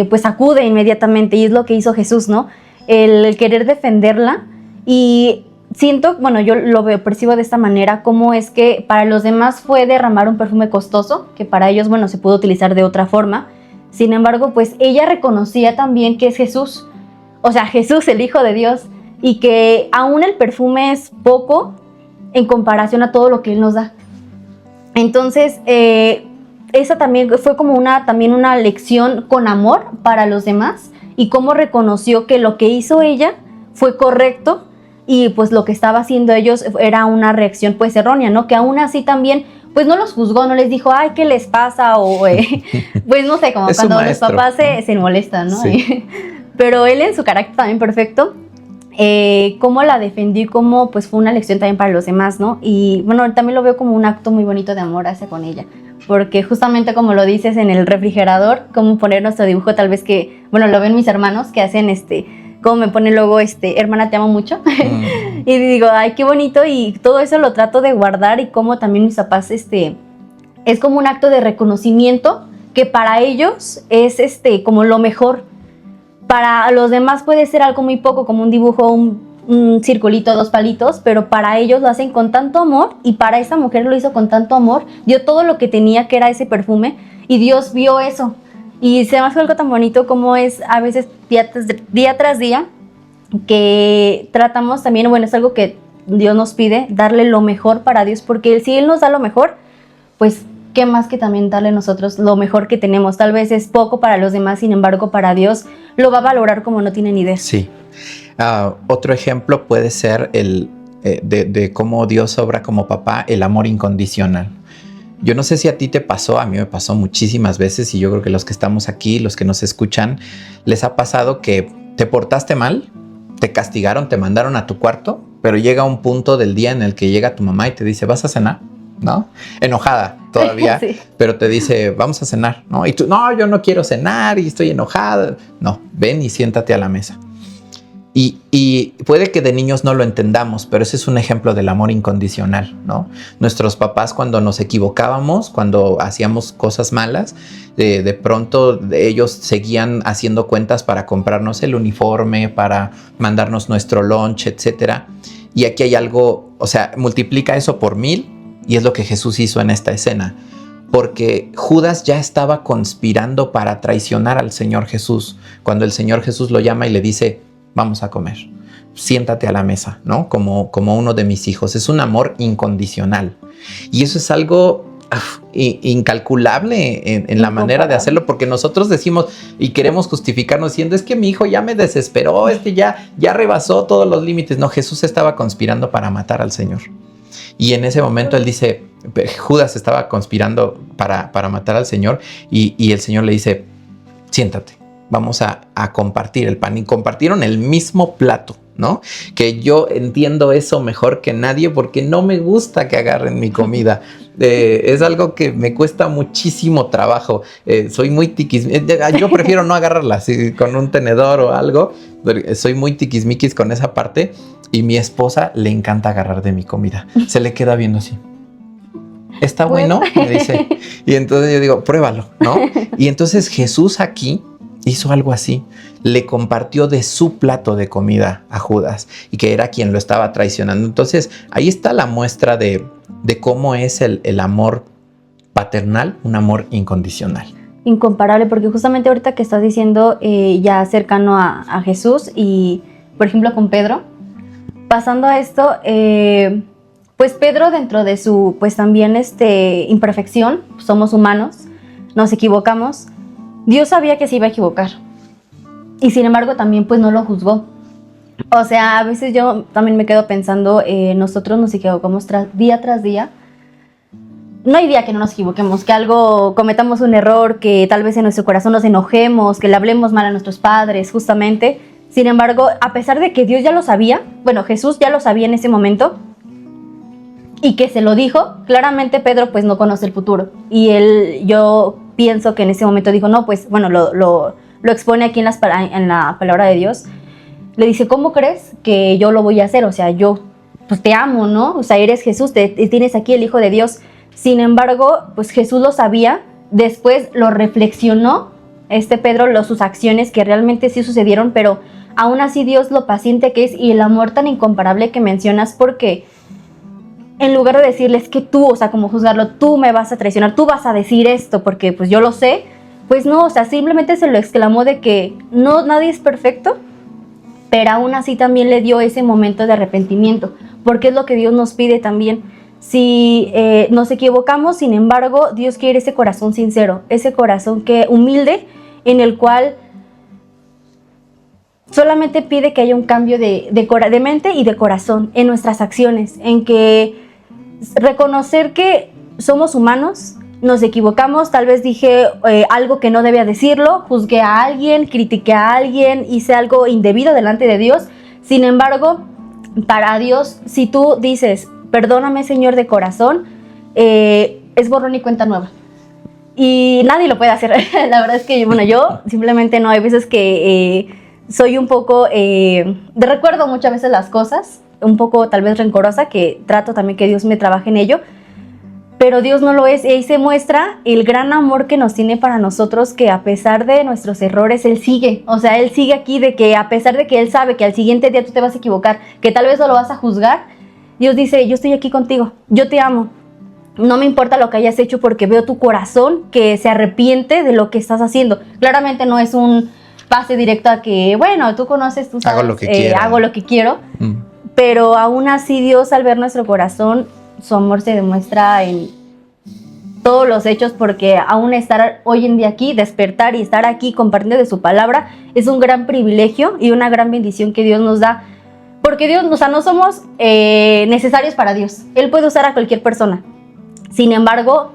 pues acude inmediatamente, y es lo que hizo Jesús, ¿no? El querer defenderla. Y siento, bueno, yo lo percibo de esta manera, como es que para los demás fue derramar un perfume costoso, que para ellos, bueno, se pudo utilizar de otra forma. Sin embargo, pues ella reconocía también que es Jesús, o sea, Jesús, el Hijo de Dios, y que aún el perfume es poco en comparación a todo lo que Él nos da. Entonces, esa también fue como también una lección con amor para los demás, y cómo reconoció que lo que hizo ella fue correcto, y pues lo que estaba haciendo ellos era una reacción pues errónea, ¿no? Que aún así también pues no los juzgó, no les dijo, ay, ¿qué les pasa? O pues no sé, como cuando los papás se molestan, ¿no? Sí. Pero él en su carácter también perfecto, cómo la defendió y cómo pues fue una lección también para los demás, ¿no? Y bueno, también lo veo como un acto muy bonito de amor hacia con ella, porque justamente como lo dices en el refrigerador, cómo poner nuestro dibujo, tal vez que, bueno, lo ven mis hermanos que hacen como me pone luego hermana, te amo mucho. Y digo, ay, qué bonito, y todo eso lo trato de guardar, y como también mis papás, es como un acto de reconocimiento que para ellos es como lo mejor. Para los demás puede ser algo muy poco, como un dibujo, un circulito, 2 palitos, pero para ellos lo hacen con tanto amor, y para esa mujer lo hizo con tanto amor, dio todo lo que tenía, que era ese perfume, y Dios vio eso. Y se me hace algo tan bonito como es a veces día tras día, que tratamos también, bueno, es algo que Dios nos pide, darle lo mejor para Dios, porque si Él nos da lo mejor, pues qué más que también darle nosotros lo mejor que tenemos. Tal vez es poco para los demás, sin embargo para Dios lo va a valorar como no tienen idea. Sí. Otro ejemplo puede ser de cómo Dios obra como papá, el amor incondicional. Yo no sé si a ti te pasó, a mí me pasó muchísimas veces, y yo creo que los que estamos aquí, los que nos escuchan, les ha pasado que te portaste mal, te castigaron, te mandaron a tu cuarto, pero llega un punto del día en el que llega tu mamá y te dice, ¿vas a cenar? ¿No? Enojada todavía, sí. Pero te dice, vamos a cenar, ¿no? Y tú, no, yo no quiero cenar y estoy enojada. No, ven y siéntate a la mesa. Y puede que de niños no lo entendamos, pero ese es un ejemplo del amor incondicional, ¿no? Nuestros papás, cuando nos equivocábamos, cuando hacíamos cosas malas, de pronto ellos seguían haciendo cuentas para comprarnos el uniforme, para mandarnos nuestro lunch, etc. Y aquí hay algo, o sea, multiplica eso por 1000, y es lo que Jesús hizo en esta escena. Porque Judas ya estaba conspirando para traicionar al Señor Jesús, cuando el Señor Jesús lo llama y le dice, vamos a comer, siéntate a la mesa, ¿no? Como uno de mis hijos. Es un amor incondicional. Y eso es algo incalculable en la manera de hacerlo, porque nosotros decimos y queremos justificarnos diciendo, es que mi hijo ya me desesperó, ya rebasó todos los límites. No, Jesús estaba conspirando para matar al Señor. Y en ese momento él dice, Judas estaba conspirando para matar al Señor, y el Señor le dice, siéntate, vamos a compartir el pan. Y compartieron el mismo plato, ¿no? Que yo entiendo eso mejor que nadie, porque no me gusta que agarren mi comida. Es algo que me cuesta muchísimo trabajo. Soy muy yo prefiero no agarrarla con un tenedor o algo. Soy muy tiquismiquis con esa parte, y mi esposa le encanta agarrar de mi comida. Se le queda viendo así. ¿Está bueno? Me dice. Y entonces yo digo, pruébalo, ¿no? Y entonces Jesús aquí hizo algo así. Le compartió de su plato de comida a Judas, y que era quien lo estaba traicionando. Entonces ahí está la muestra de cómo es el amor paternal, un amor incondicional. Incomparable, porque justamente ahorita que estás diciendo ya cercano a Jesús, y por ejemplo con Pedro, pasando a esto, pues Pedro, dentro de su pues también imperfección, somos humanos, nos equivocamos. Dios sabía que se iba a equivocar, y sin embargo también pues no lo juzgó. O sea, a veces yo también me quedo pensando, nosotros nos equivocamos día tras día. No hay día que no nos equivoquemos, que algo cometamos un error, que tal vez en nuestro corazón nos enojemos, que le hablemos mal a nuestros padres, justamente. Sin embargo, a pesar de que Dios ya lo sabía, bueno, Jesús ya lo sabía en ese momento, y que se lo dijo, claramente Pedro pues no conoce el futuro. Y él, yo pienso que en ese momento dijo, no, pues bueno, lo expone aquí en la palabra de Dios. Le dice, ¿cómo crees que yo lo voy a hacer? O sea, yo pues te amo, ¿no? O sea, eres Jesús, tienes aquí el Hijo de Dios. Sin embargo, pues Jesús lo sabía, después lo reflexionó, Pedro, sus acciones que realmente sí sucedieron, pero aún así Dios lo paciente que es y el amor tan incomparable que mencionas, porque en lugar de decirles que tú, o sea, como juzgarlo, tú me vas a traicionar, tú vas a decir esto porque pues yo lo sé, pues no, o sea, simplemente se lo exclamó de que no, nadie es perfecto, pero aún así también le dio ese momento de arrepentimiento, porque es lo que Dios nos pide también. Si nos equivocamos, sin embargo, Dios quiere ese corazón sincero, ese corazón humilde, en el cual solamente pide que haya un cambio de mente y de corazón en nuestras acciones, en que reconocer que somos humanos, nos equivocamos, tal vez dije algo que no debía decirlo, juzgué a alguien, critiqué a alguien, hice algo indebido delante de Dios. Sin embargo, para Dios, si tú dices, perdóname, Señor, de corazón, es borrón y cuenta nueva. Y nadie lo puede hacer. La verdad es que, bueno, yo simplemente no, hay veces que soy un poco, recuerdo muchas veces las cosas, un poco tal vez rencorosa, que trato también que Dios me trabaje en ello, pero Dios no lo es, y ahí se muestra el gran amor que nos tiene para nosotros, que a pesar de nuestros errores, Él sigue, o sea, Él sigue aquí, de que a pesar de que Él sabe que al siguiente día tú te vas a equivocar, que tal vez no lo vas a juzgar, Dios dice, yo estoy aquí contigo, yo te amo, no me importa lo que hayas hecho porque veo tu corazón que se arrepiente de lo que estás haciendo. Claramente no es un pase directo a que, bueno, tú conoces, tú sabes, hago lo que quiero, pero aún así Dios, al ver nuestro corazón, su amor se demuestra en todos los hechos, porque aún estar hoy en día aquí, despertar y estar aquí compartiendo de su palabra, es un gran privilegio y una gran bendición que Dios nos da, porque Dios, o sea, no somos necesarios para Dios, Él puede usar a cualquier persona. Sin embargo,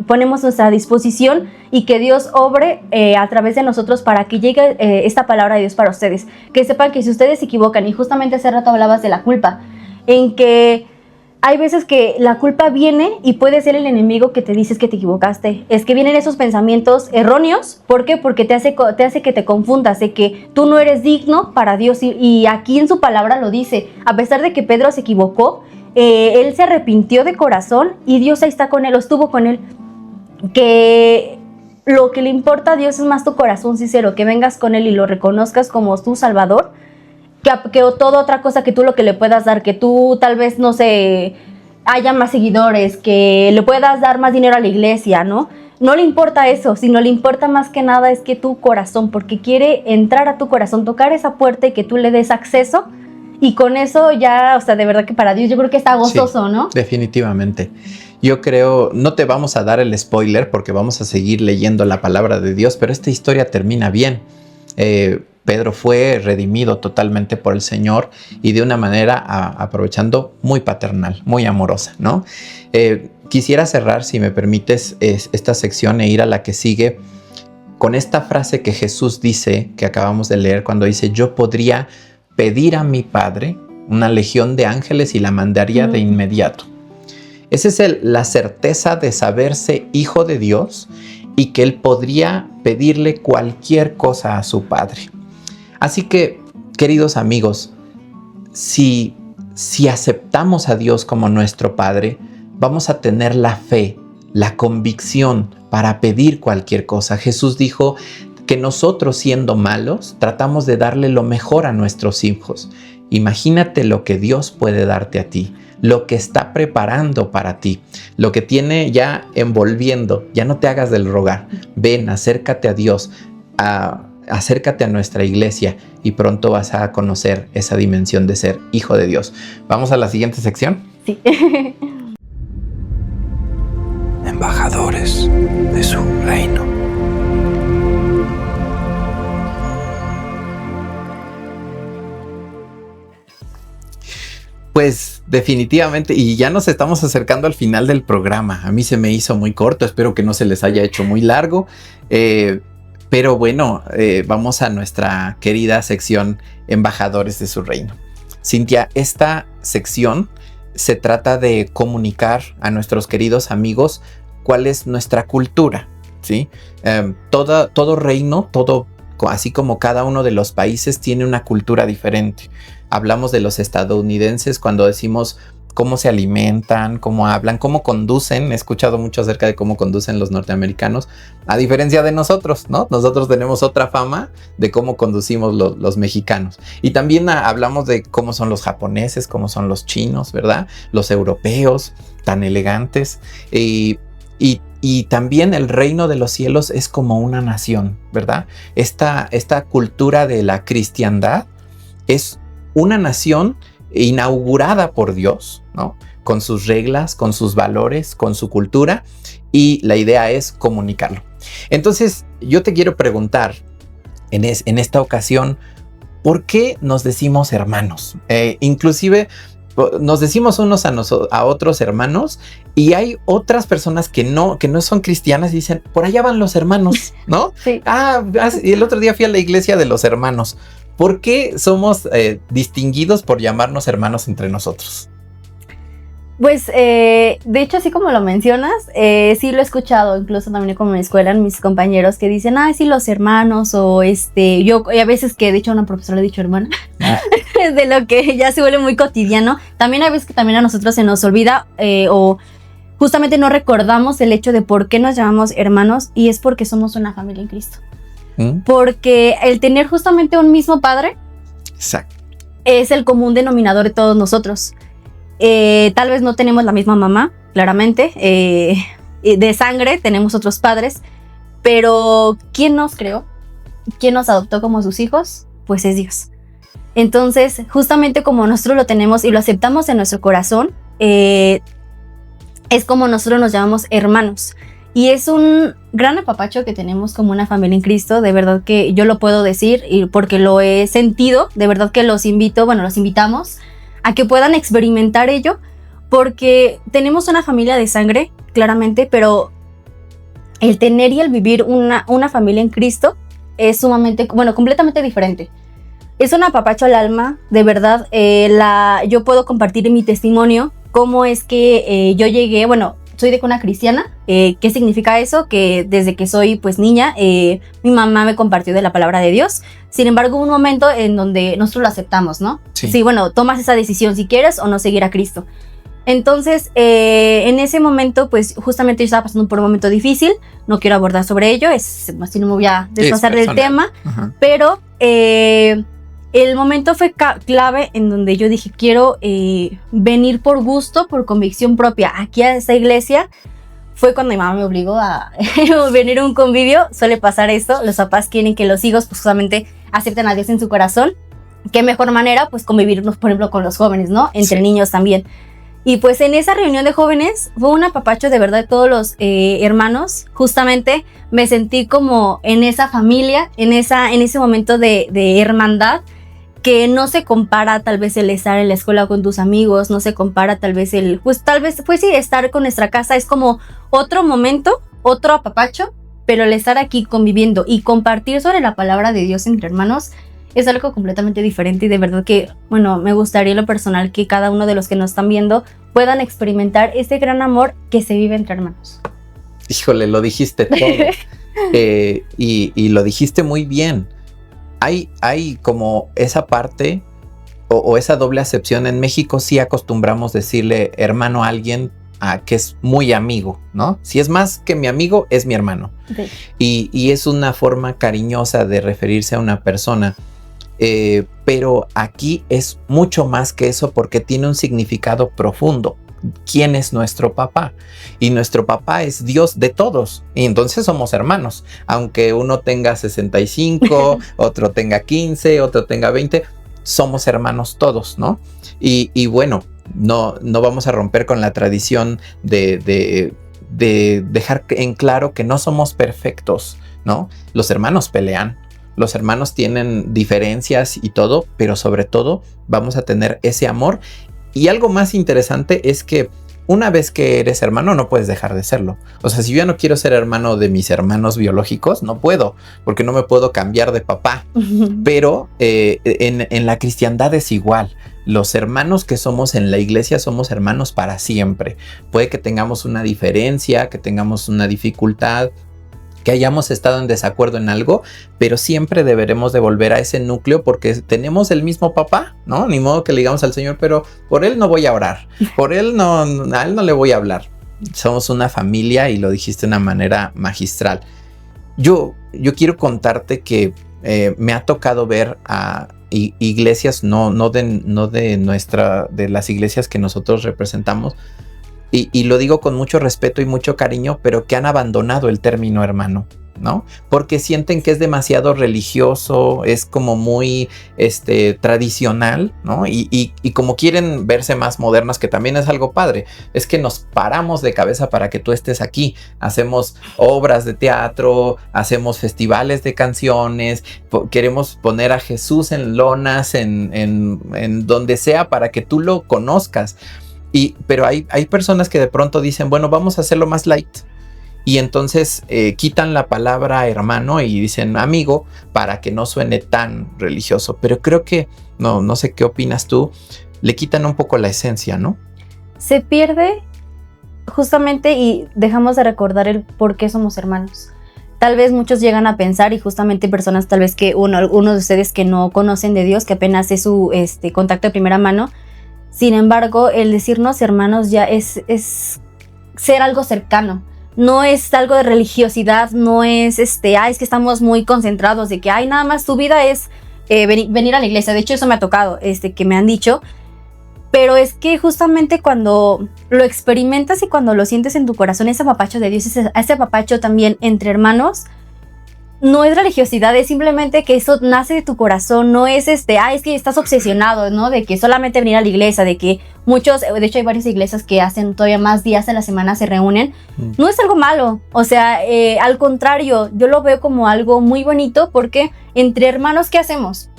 ponemos nuestra disposición y que Dios obre a través de nosotros para que llegue esta palabra de Dios para ustedes. Que sepan que si ustedes se equivocan, y justamente hace rato hablabas de la culpa, en que hay veces que la culpa viene y puede ser el enemigo que te dices que te equivocaste. Es que vienen esos pensamientos erróneos. ¿Por qué? Porque te hace que te confundas, de que tú no eres digno para Dios. Y aquí en su palabra lo dice. A pesar de que Pedro se equivocó, él se arrepintió de corazón y Dios ahí está con él, o estuvo con él. Que lo que le importa a Dios es más tu corazón sincero, que vengas con él y lo reconozcas como tu Salvador, que toda otra cosa que tú lo que le puedas dar, que tú tal vez, no sé, haya más seguidores, que le puedas dar más dinero a la iglesia, ¿no? No le importa eso, sino le importa más que nada es que tu corazón, porque quiere entrar a tu corazón, tocar esa puerta y que tú le des acceso. Y con eso ya, o sea, de verdad que para Dios yo creo que está gozoso, sí, ¿no? Definitivamente. Yo creo, no te vamos a dar el spoiler porque vamos a seguir leyendo la palabra de Dios, pero esta historia termina bien. Pedro fue redimido totalmente por el Señor y de una manera aprovechando muy paternal, muy amorosa, ¿no? Quisiera cerrar, si me permites, esta sección e ir a la que sigue con esta frase que Jesús dice, que acabamos de leer, cuando dice, yo podría pedir a mi Padre una legión de ángeles y la mandaría de inmediato. Esa es la certeza de saberse hijo de Dios y que Él podría pedirle cualquier cosa a su Padre. Así que, queridos amigos, si aceptamos a Dios como nuestro Padre, vamos a tener la fe, la convicción para pedir cualquier cosa. Jesús dijo que nosotros, siendo malos, tratamos de darle lo mejor a nuestros hijos. Imagínate lo que Dios puede darte a ti, lo que está preparando para ti, lo que tiene ya envolviendo. Ya no te hagas del rogar. Ven, acércate a Dios, acércate a nuestra iglesia y pronto vas a conocer esa dimensión de ser hijo de Dios. ¿Vamos a la siguiente sección? Sí. Embajadores de su reino. Pues definitivamente, y ya nos estamos acercando al final del programa. A mí se me hizo muy corto, espero que no se les haya hecho muy largo. Pero bueno, vamos a nuestra querida sección Embajadores de su Reino. Cintia, esta sección se trata de comunicar a nuestros queridos amigos cuál es nuestra cultura, ¿sí? Todo reino, así como cada uno de los países tiene una cultura diferente. Hablamos de los estadounidenses cuando decimos cómo se alimentan, cómo hablan, cómo conducen. He escuchado mucho acerca de cómo conducen los norteamericanos, a diferencia de nosotros, ¿no? Nosotros tenemos otra fama de cómo conducimos los mexicanos. Y también hablamos de cómo son los japoneses, cómo son los chinos, ¿verdad? Los europeos, tan elegantes. Y también el reino de los cielos es como una nación, ¿verdad? Esta cultura de la cristiandad es una nación inaugurada por Dios, ¿no? Con sus reglas, con sus valores, con su cultura, y la idea es comunicarlo. Entonces, yo te quiero preguntar en esta ocasión, ¿por qué nos decimos hermanos? Inclusive nos decimos unos a otros hermanos, y hay otras personas que no son cristianas y dicen, por allá van los hermanos, ¿no? Sí. Y el otro día fui a la iglesia de los hermanos. ¿Por qué somos distinguidos por llamarnos hermanos entre nosotros? Pues, de hecho, así como lo mencionas, sí lo he escuchado, incluso también como en mi escuela, mis compañeros que dicen, sí, los hermanos, o yo a veces que de hecho a una profesora le he dicho hermana, de lo que ya se vuelve muy cotidiano. También hay veces que también a nosotros se nos olvida, o justamente no recordamos el hecho de por qué nos llamamos hermanos, y es porque somos una familia en Cristo. Porque el tener justamente un mismo padre, exacto, es el común denominador de todos nosotros. Tal vez no tenemos la misma mamá, claramente, de sangre tenemos otros padres, pero ¿quién nos creó? ¿Quién nos adoptó como sus hijos? Pues es Dios. Entonces, justamente como nosotros lo tenemos y lo aceptamos en nuestro corazón, es como nosotros nos llamamos hermanos. Y es un gran apapacho que tenemos como una familia en Cristo. De verdad que yo lo puedo decir, y porque lo he sentido. De verdad que los invitamos a que puedan experimentar ello, porque tenemos una familia de sangre, claramente, pero el tener y el vivir una familia en Cristo es sumamente, completamente diferente. Es un apapacho al alma, de verdad. Yo puedo compartir en mi testimonio cómo es que yo llegué, soy de cuna cristiana. ¿Qué significa eso? Que desde que soy pues niña, mi mamá me compartió de la palabra de Dios. Sin embargo, hubo un momento en donde nosotros lo aceptamos, ¿no? Sí, tomas esa decisión si quieres o no seguir a Cristo. Entonces, en ese momento, pues justamente yo estaba pasando por un momento difícil. No quiero abordar sobre ello, así no me voy a desfasar del tema. Uh-huh. Pero el momento fue clave en donde yo dije, quiero venir por gusto, por convicción propia aquí a esta iglesia. Fue cuando mi mamá me obligó a venir a un convivio. Suele pasar esto, los papás quieren que los hijos pues justamente acepten a Dios en su corazón. Qué mejor manera pues convivirnos, por ejemplo, con los jóvenes, ¿no? Entre niños también. Y pues en esa reunión de jóvenes fue un apapacho de verdad de todos los hermanos. Justamente me sentí como en esa familia, en ese momento de hermandad, que no se compara tal vez el estar en la escuela con tus amigos, no se compara tal vez estar con nuestra casa, es como otro momento, otro apapacho, pero el estar aquí conviviendo y compartir sobre la palabra de Dios entre hermanos es algo completamente diferente, y de verdad que, me gustaría en lo personal que cada uno de los que nos están viendo puedan experimentar ese gran amor que se vive entre hermanos. Híjole, lo dijiste todo. Y lo dijiste muy bien. Hay como esa parte o esa doble acepción. En México sí acostumbramos decirle hermano a alguien que es muy amigo, ¿no? Si es más que mi amigo, es mi hermano. Sí. Y es una forma cariñosa de referirse a una persona. Pero aquí es mucho más que eso, porque tiene un significado profundo. ¿Quién es nuestro papá? Y nuestro papá es Dios de todos, y entonces somos hermanos, aunque uno tenga 65, otro tenga 15, otro tenga 20, somos hermanos todos, ¿no? Y no vamos a romper con la tradición de dejar en claro que no somos perfectos, ¿no? Los hermanos pelean, los hermanos tienen diferencias y todo, pero sobre todo vamos a tener ese amor. Y algo más interesante es que una vez que eres hermano no puedes dejar de serlo. O sea, si yo ya no quiero ser hermano de mis hermanos biológicos, no puedo, porque no me puedo cambiar de papá. Pero en la cristiandad es igual. Los hermanos que somos en la iglesia somos hermanos para siempre. Puede que tengamos una diferencia, que tengamos una dificultad, que hayamos estado en desacuerdo en algo, pero siempre deberemos de volver a ese núcleo porque tenemos el mismo papá, ¿no? Ni modo que le digamos al Señor, pero por él no voy a orar, por él no, a él no le voy a hablar. Somos una familia y lo dijiste de una manera magistral. Yo quiero contarte que me ha tocado ver a iglesias, no de las iglesias que nosotros representamos, y lo digo con mucho respeto y mucho cariño, pero que han abandonado el término hermano, ¿no? Porque sienten que es demasiado religioso, es como muy tradicional, ¿no? Y como quieren verse más modernas, que también es algo padre, es que nos paramos de cabeza para que tú estés aquí. Hacemos obras de teatro, hacemos festivales de canciones, queremos poner a Jesús en lonas, en donde sea, para que tú lo conozcas. Pero hay personas que de pronto dicen, bueno, vamos a hacerlo más light. Y entonces quitan la palabra hermano y dicen amigo para que no suene tan religioso. Pero creo que, no sé qué opinas tú, le quitan un poco la esencia, ¿no? Se pierde justamente y dejamos de recordar el por qué somos hermanos. Tal vez muchos llegan a pensar, y justamente personas tal vez que uno de ustedes que no conocen de Dios, que apenas es su contacto de primera mano. Sin embargo, el decirnos hermanos ya es ser algo cercano. No es algo de religiosidad, no es es que estamos muy concentrados de que nada más tu vida es venir a la iglesia. De hecho, eso me ha tocado, que me han dicho. Pero es que justamente cuando lo experimentas y cuando lo sientes en tu corazón, ese apapacho de Dios, ese apapacho también entre hermanos, no es religiosidad, es simplemente que eso nace de tu corazón, no es es que estás obsesionado, ¿no? De que solamente venir a la iglesia, de que muchos, de hecho hay varias iglesias que hacen todavía más días a la semana, se reúnen. No es algo malo, o sea, al contrario, yo lo veo como algo muy bonito porque entre hermanos, ¿qué hacemos?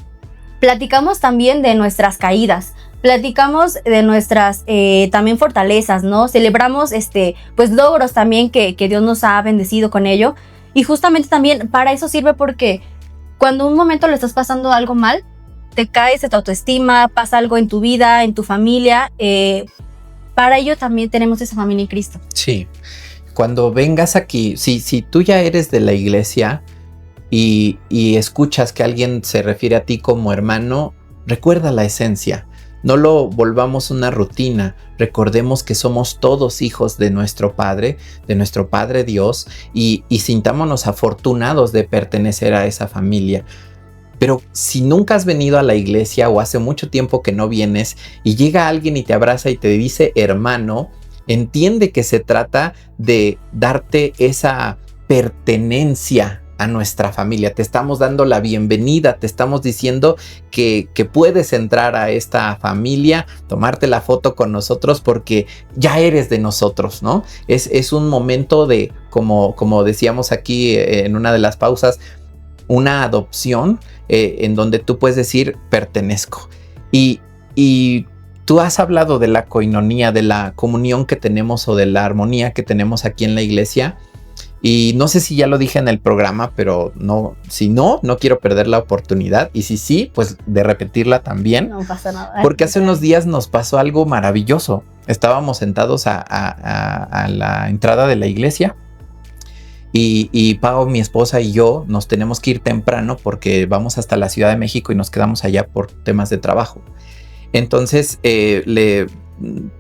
Platicamos también de nuestras caídas, platicamos de nuestras también fortalezas, ¿no? Celebramos pues logros también que Dios nos ha bendecido con ello. Y justamente también para eso sirve porque cuando un momento lo estás pasando algo mal, te caes de tu autoestima, pasa algo en tu vida, en tu familia, para ello también tenemos esa familia en Cristo. Sí, cuando vengas aquí, si tú ya eres de la iglesia y escuchas que alguien se refiere a ti como hermano, recuerda la esencia. No lo volvamos una rutina. Recordemos que somos todos hijos de nuestro Padre Dios, y sintámonos afortunados de pertenecer a esa familia. Pero si nunca has venido a la iglesia o hace mucho tiempo que no vienes y llega alguien y te abraza y te dice hermano, entiende que se trata de darte esa pertenencia a nuestra familia. Te estamos dando la bienvenida, te estamos diciendo que puedes entrar a esta familia, tomarte la foto con nosotros porque ya eres de nosotros, ¿no? Es un momento de, como decíamos aquí en una de las pausas, una adopción en donde tú puedes decir pertenezco. Y tú has hablado de la coinonía, de la comunión que tenemos o de la armonía que tenemos aquí en la iglesia. Y no sé si ya lo dije en el programa, pero si no quiero perder la oportunidad. Y si sí, pues de repetirla también. No pasa nada. Porque hace unos días nos pasó algo maravilloso. Estábamos sentados a la entrada de la iglesia. Y Pau, mi esposa y yo nos tenemos que ir temprano porque vamos hasta la Ciudad de México y nos quedamos allá por temas de trabajo. Entonces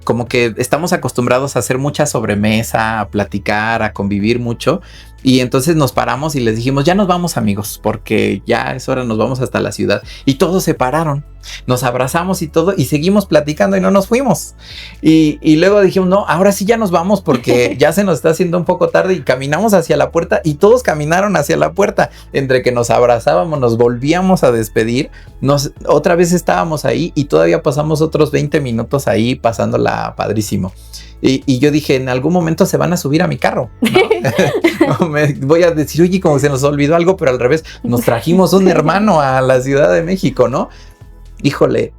como que estamos acostumbrados a hacer mucha sobremesa, a platicar, a convivir mucho. Y entonces nos paramos y les dijimos, ya nos vamos amigos, porque ya es hora, nos vamos hasta la ciudad. Y todos se pararon, nos abrazamos y todo, y seguimos platicando y no nos fuimos. Y luego dijimos, no, ahora sí ya nos vamos porque ya se nos está haciendo un poco tarde, y caminamos hacia la puerta y todos caminaron hacia la puerta. Entre que nos abrazábamos, nos volvíamos a despedir, otra vez estábamos ahí y todavía pasamos otros 20 minutos ahí pasándola padrísimo. Y yo dije, en algún momento se van a subir a mi carro, ¿no? Me voy a decir, oye, como se nos olvidó algo, pero al revés, nos trajimos un hermano a la Ciudad de México, ¿no? Híjole,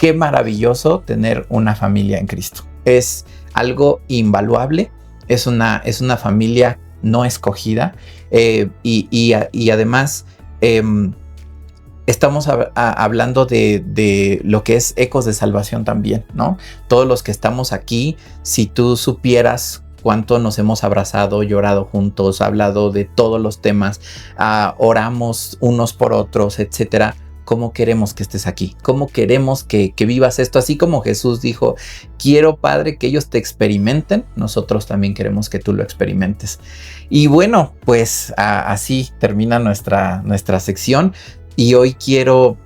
qué maravilloso tener una familia en Cristo. Es algo invaluable, es una familia no escogida, y además estamos hablando de lo que es Ecos de Salvación también, ¿no? Todos los que estamos aquí, si tú supieras cuánto nos hemos abrazado, llorado juntos, hablado de todos los temas, oramos unos por otros, etcétera. ¿Cómo queremos que estés aquí? ¿Cómo queremos que vivas esto? Así como Jesús dijo, quiero, Padre, que ellos te experimenten, nosotros también queremos que tú lo experimentes. Y bueno, pues así termina nuestra sección. Y hoy quiero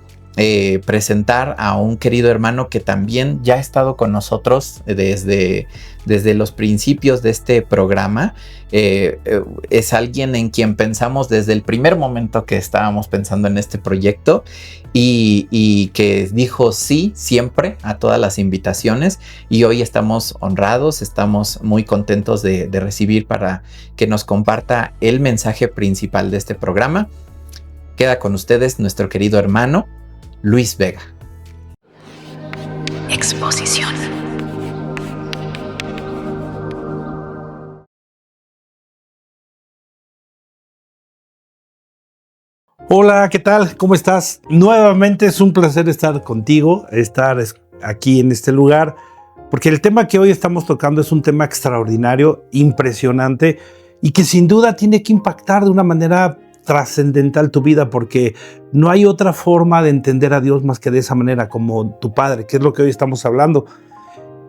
presentar a un querido hermano que también ya ha estado con nosotros desde los principios de este programa. Es alguien en quien pensamos desde el primer momento que estábamos pensando en este proyecto y que dijo sí siempre a todas las invitaciones, y hoy estamos honrados, estamos muy contentos de recibir para que nos comparta el mensaje principal de este programa. Queda con ustedes nuestro querido hermano Luis Vega. Exposición. Hola, ¿qué tal? ¿Cómo estás? Nuevamente es un placer estar contigo, estar aquí en este lugar, porque el tema que hoy estamos tocando es un tema extraordinario, impresionante, y que sin duda tiene que impactar de una manera trascendental tu vida, porque no hay otra forma de entender a Dios más que de esa manera, como tu Padre, que es lo que hoy estamos hablando.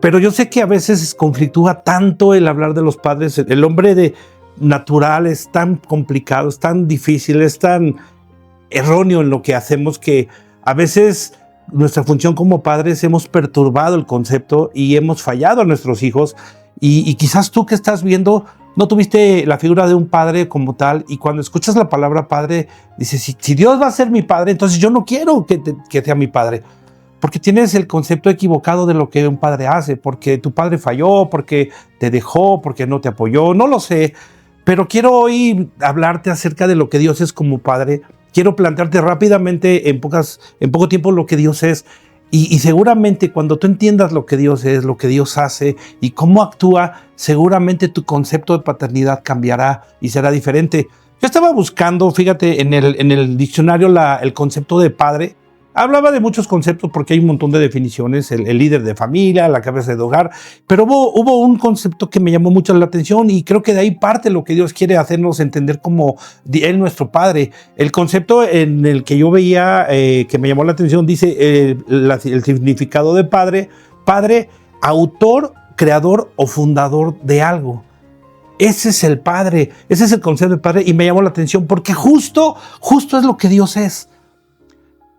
Pero yo sé que a veces conflictúa tanto el hablar de los padres. El hombre natural es tan complicado, es tan difícil, es tan erróneo en lo que hacemos, que a veces nuestra función como padres hemos perturbado el concepto y hemos fallado a nuestros hijos. Y quizás tú que estás viendo no tuviste la figura de un padre como tal, y cuando escuchas la palabra padre, dices, si Dios va a ser mi padre, entonces yo no quiero que sea mi padre, porque tienes el concepto equivocado de lo que un padre hace, porque tu padre falló, porque te dejó, porque no te apoyó, no lo sé, pero quiero hoy hablarte acerca de lo que Dios es como padre. Quiero plantearte rápidamente en poco tiempo lo que Dios es. Y seguramente cuando tú entiendas lo que Dios es, lo que Dios hace y cómo actúa, seguramente tu concepto de paternidad cambiará y será diferente. Yo estaba buscando, fíjate, en el diccionario el concepto de padre. Hablaba de muchos conceptos porque hay un montón de definiciones, el líder de familia, la cabeza de hogar, pero hubo un concepto que me llamó mucho la atención, y creo que de ahí parte lo que Dios quiere hacernos entender como Él nuestro Padre. El concepto en el que yo veía que me llamó la atención dice el significado de padre: autor, creador o fundador de algo. Ese es el Padre, ese es el concepto de Padre, y me llamó la atención porque justo es lo que Dios es.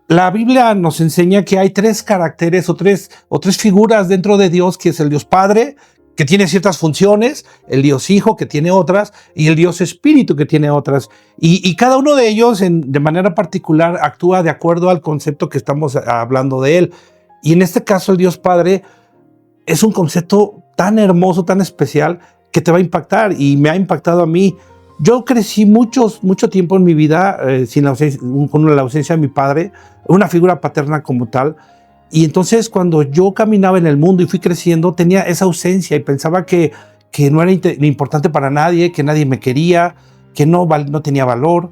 La Biblia nos enseña que hay tres caracteres o tres figuras dentro de Dios, que es el Dios Padre, que tiene ciertas funciones, el Dios Hijo, que tiene otras, y el Dios Espíritu, que tiene otras. Y cada uno de ellos, de manera particular, actúa de acuerdo al concepto que estamos hablando de él. Y en este caso, el Dios Padre es un concepto tan hermoso, tan especial, que te va a impactar, y me ha impactado a mí. Yo crecí mucho tiempo en mi vida con la ausencia de mi padre, una figura paterna como tal. Y entonces cuando yo caminaba en el mundo y fui creciendo, tenía esa ausencia y pensaba que no era importante para nadie, que nadie me quería, que no tenía valor.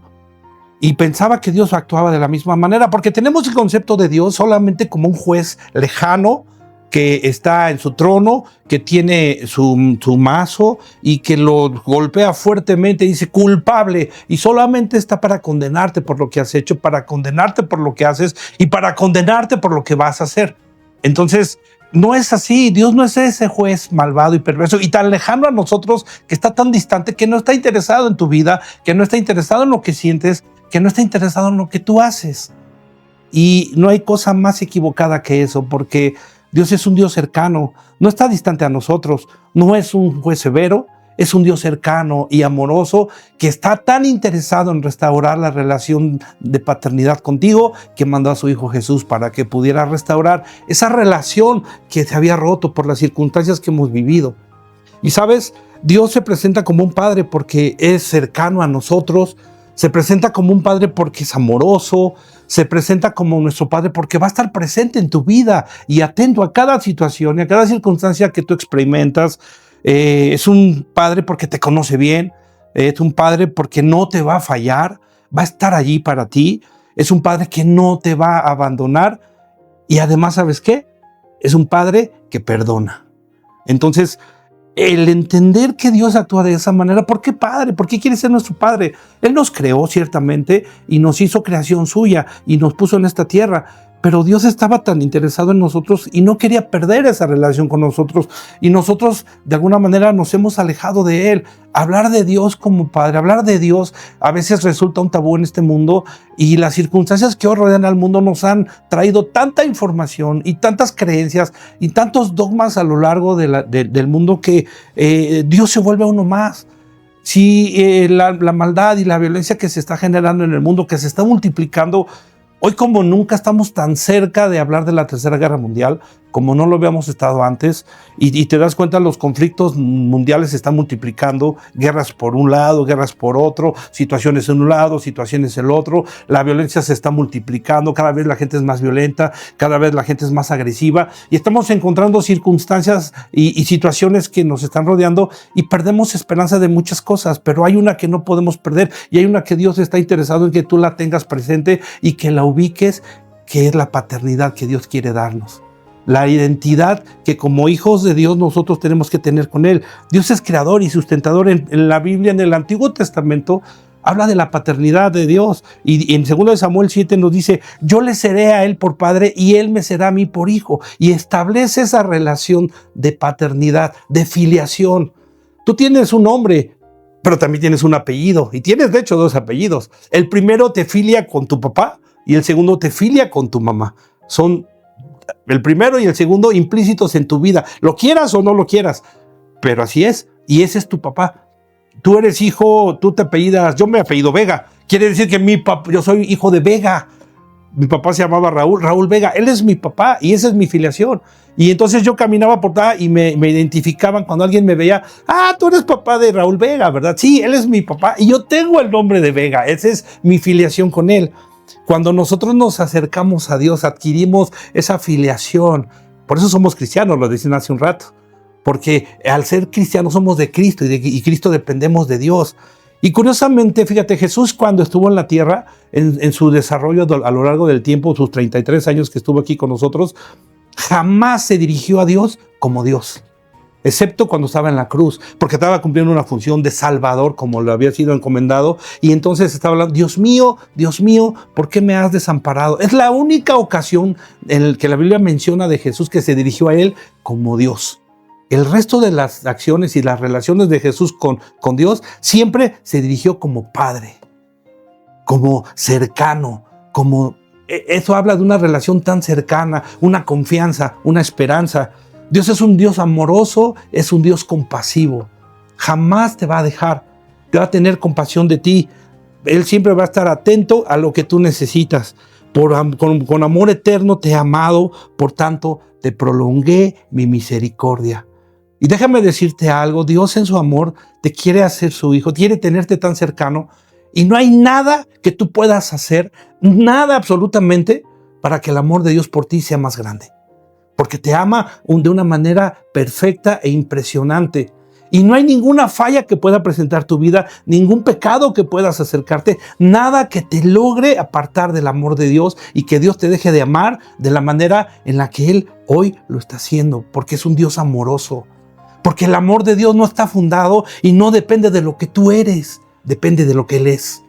Y pensaba que Dios actuaba de la misma manera, porque tenemos el concepto de Dios solamente como un juez lejano, que está en su trono, que tiene su mazo y que lo golpea fuertemente y dice culpable, y solamente está para condenarte por lo que has hecho, para condenarte por lo que haces y para condenarte por lo que vas a hacer. Entonces, no es así. Dios no es ese juez malvado y perverso y tan lejano a nosotros, que está tan distante, que no está interesado en tu vida, que no está interesado en lo que sientes, que no está interesado en lo que tú haces. Y no hay cosa más equivocada que eso, porque Dios es un Dios cercano, no está distante a nosotros, no es un juez severo, es un Dios cercano y amoroso, que está tan interesado en restaurar la relación de paternidad contigo, que mandó a su Hijo Jesús para que pudiera restaurar esa relación que se había roto por las circunstancias que hemos vivido. Y sabes, Dios se presenta como un padre porque es cercano a nosotros, Se presenta como un padre porque es amoroso, se presenta como nuestro padre porque va a estar presente en tu vida y atento a cada situación y a cada circunstancia que tú experimentas. Es un padre porque te conoce bien, es un padre porque no te va a fallar, va a estar allí para ti, es un padre que no te va a abandonar y además, ¿sabes qué? Es un padre que perdona. Entonces, el entender que Dios actúa de esa manera, ¿por qué padre? ¿Por qué quiere ser nuestro padre? Él nos creó ciertamente y nos hizo creación suya y nos puso en esta tierra, pero Dios estaba tan interesado en nosotros y no quería perder esa relación con nosotros y nosotros de alguna manera nos hemos alejado de Él. Hablar de Dios como padre, hablar de Dios a veces resulta un tabú en este mundo y las circunstancias que hoy rodean al mundo nos han traído tanta información y tantas creencias y tantos dogmas a lo largo del mundo que Dios se vuelve uno más. Si la maldad y la violencia que se está generando en el mundo, que se está multiplicando, hoy como nunca estamos tan cerca de hablar de la Tercera Guerra Mundial como no lo habíamos estado antes y te das cuenta, los conflictos mundiales se están multiplicando, guerras por un lado, guerras por otro, situaciones en un lado, situaciones en el otro, la violencia se está multiplicando, cada vez la gente es más violenta, cada vez la gente es más agresiva y estamos encontrando circunstancias y situaciones que nos están rodeando y perdemos esperanza de muchas cosas, pero hay una que no podemos perder y hay una que Dios está interesado en que tú la tengas presente y que la ubiques, que es la paternidad que Dios quiere darnos. La identidad que como hijos de Dios nosotros tenemos que tener con Él. Dios es creador y sustentador. En la Biblia, en el Antiguo Testamento, habla de la paternidad de Dios. Y en 2 Samuel 7 nos dice, yo le seré a Él por padre y Él me será a mí por hijo. Y establece esa relación de paternidad, de filiación. Tú tienes un nombre, pero también tienes un apellido. Y tienes de hecho 2 apellidos. El primero te filia con tu papá y el segundo te filia con tu mamá. Son el primero y el segundo implícitos en tu vida, lo quieras o no lo quieras, pero así es, y ese es tu papá. Tú eres hijo, tú te apellidas, yo me apellido Vega, quiere decir que yo soy hijo de Vega. Mi papá se llamaba Raúl Vega, él es mi papá y esa es mi filiación. Y entonces yo caminaba por allá y me identificaban cuando alguien me veía, tú eres papá de Raúl Vega, ¿verdad? Sí, él es mi papá y yo tengo el nombre de Vega, esa es mi filiación con él. Cuando nosotros nos acercamos a Dios, adquirimos esa filiación. Por eso somos cristianos, lo decían hace un rato. Porque al ser cristianos somos de Cristo y Cristo dependemos de Dios. Y curiosamente, fíjate, Jesús cuando estuvo en la tierra, en su desarrollo a lo largo del tiempo, sus 33 años que estuvo aquí con nosotros, jamás se dirigió a Dios como Dios. Excepto cuando estaba en la cruz, porque estaba cumpliendo una función de salvador como le había sido encomendado, y entonces estaba hablando, Dios mío, ¿por qué me has desamparado? Es la única ocasión en la que la Biblia menciona de Jesús que se dirigió a Él como Dios. El resto de las acciones y las relaciones de Jesús con Dios siempre se dirigió como Padre, como cercano, como... Eso habla de una relación tan cercana, una confianza, una esperanza. Dios es un Dios amoroso, es un Dios compasivo. Jamás te va a dejar, te va a tener compasión de ti. Él siempre va a estar atento a lo que tú necesitas. Con amor eterno te he amado, por tanto te prolongué mi misericordia. Y déjame decirte algo, Dios en su amor te quiere hacer su hijo, quiere tenerte tan cercano y no hay nada que tú puedas hacer, nada absolutamente, para que el amor de Dios por ti sea más grande. Porque te ama de una manera perfecta e impresionante. Y no hay ninguna falla que pueda presentar tu vida, ningún pecado que puedas acercarte, nada que te logre apartar del amor de Dios y que Dios te deje de amar de la manera en la que Él hoy lo está haciendo, porque es un Dios amoroso. Porque el amor de Dios no está fundado y no depende de lo que tú eres, depende de lo que Él es.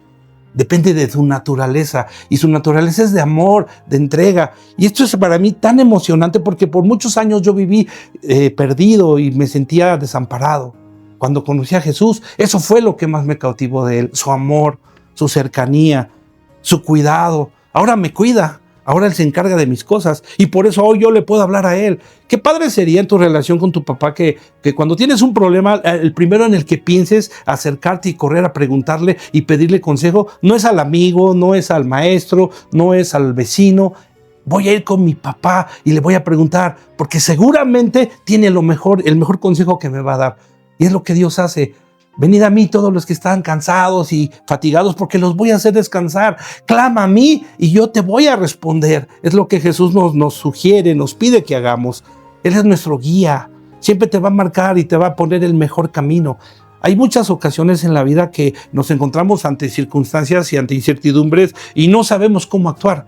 Depende de su naturaleza y su naturaleza es de amor, de entrega. Y esto es para mí tan emocionante porque por muchos años yo viví perdido y me sentía desamparado. Cuando conocí a Jesús, eso fue lo que más me cautivó de Él, su amor, su cercanía, su cuidado. Ahora me cuida, ahora Él se encarga de mis cosas y por eso hoy yo le puedo hablar a Él. Qué padre sería en tu relación con tu papá que cuando tienes un problema, el primero en el que pienses acercarte y correr a preguntarle y pedirle consejo, no es al amigo, no es al maestro, no es al vecino. Voy a ir con mi papá y le voy a preguntar porque seguramente tiene el mejor consejo que me va a dar. Y es lo que Dios hace. Venid a mí todos los que están cansados y fatigados, porque los voy a hacer descansar. Clama a mí y yo te voy a responder. Es lo que Jesús nos sugiere, nos pide que hagamos. Él es nuestro guía. Siempre te va a marcar y te va a poner el mejor camino. Hay muchas ocasiones en la vida que nos encontramos ante circunstancias y ante incertidumbres y no sabemos cómo actuar.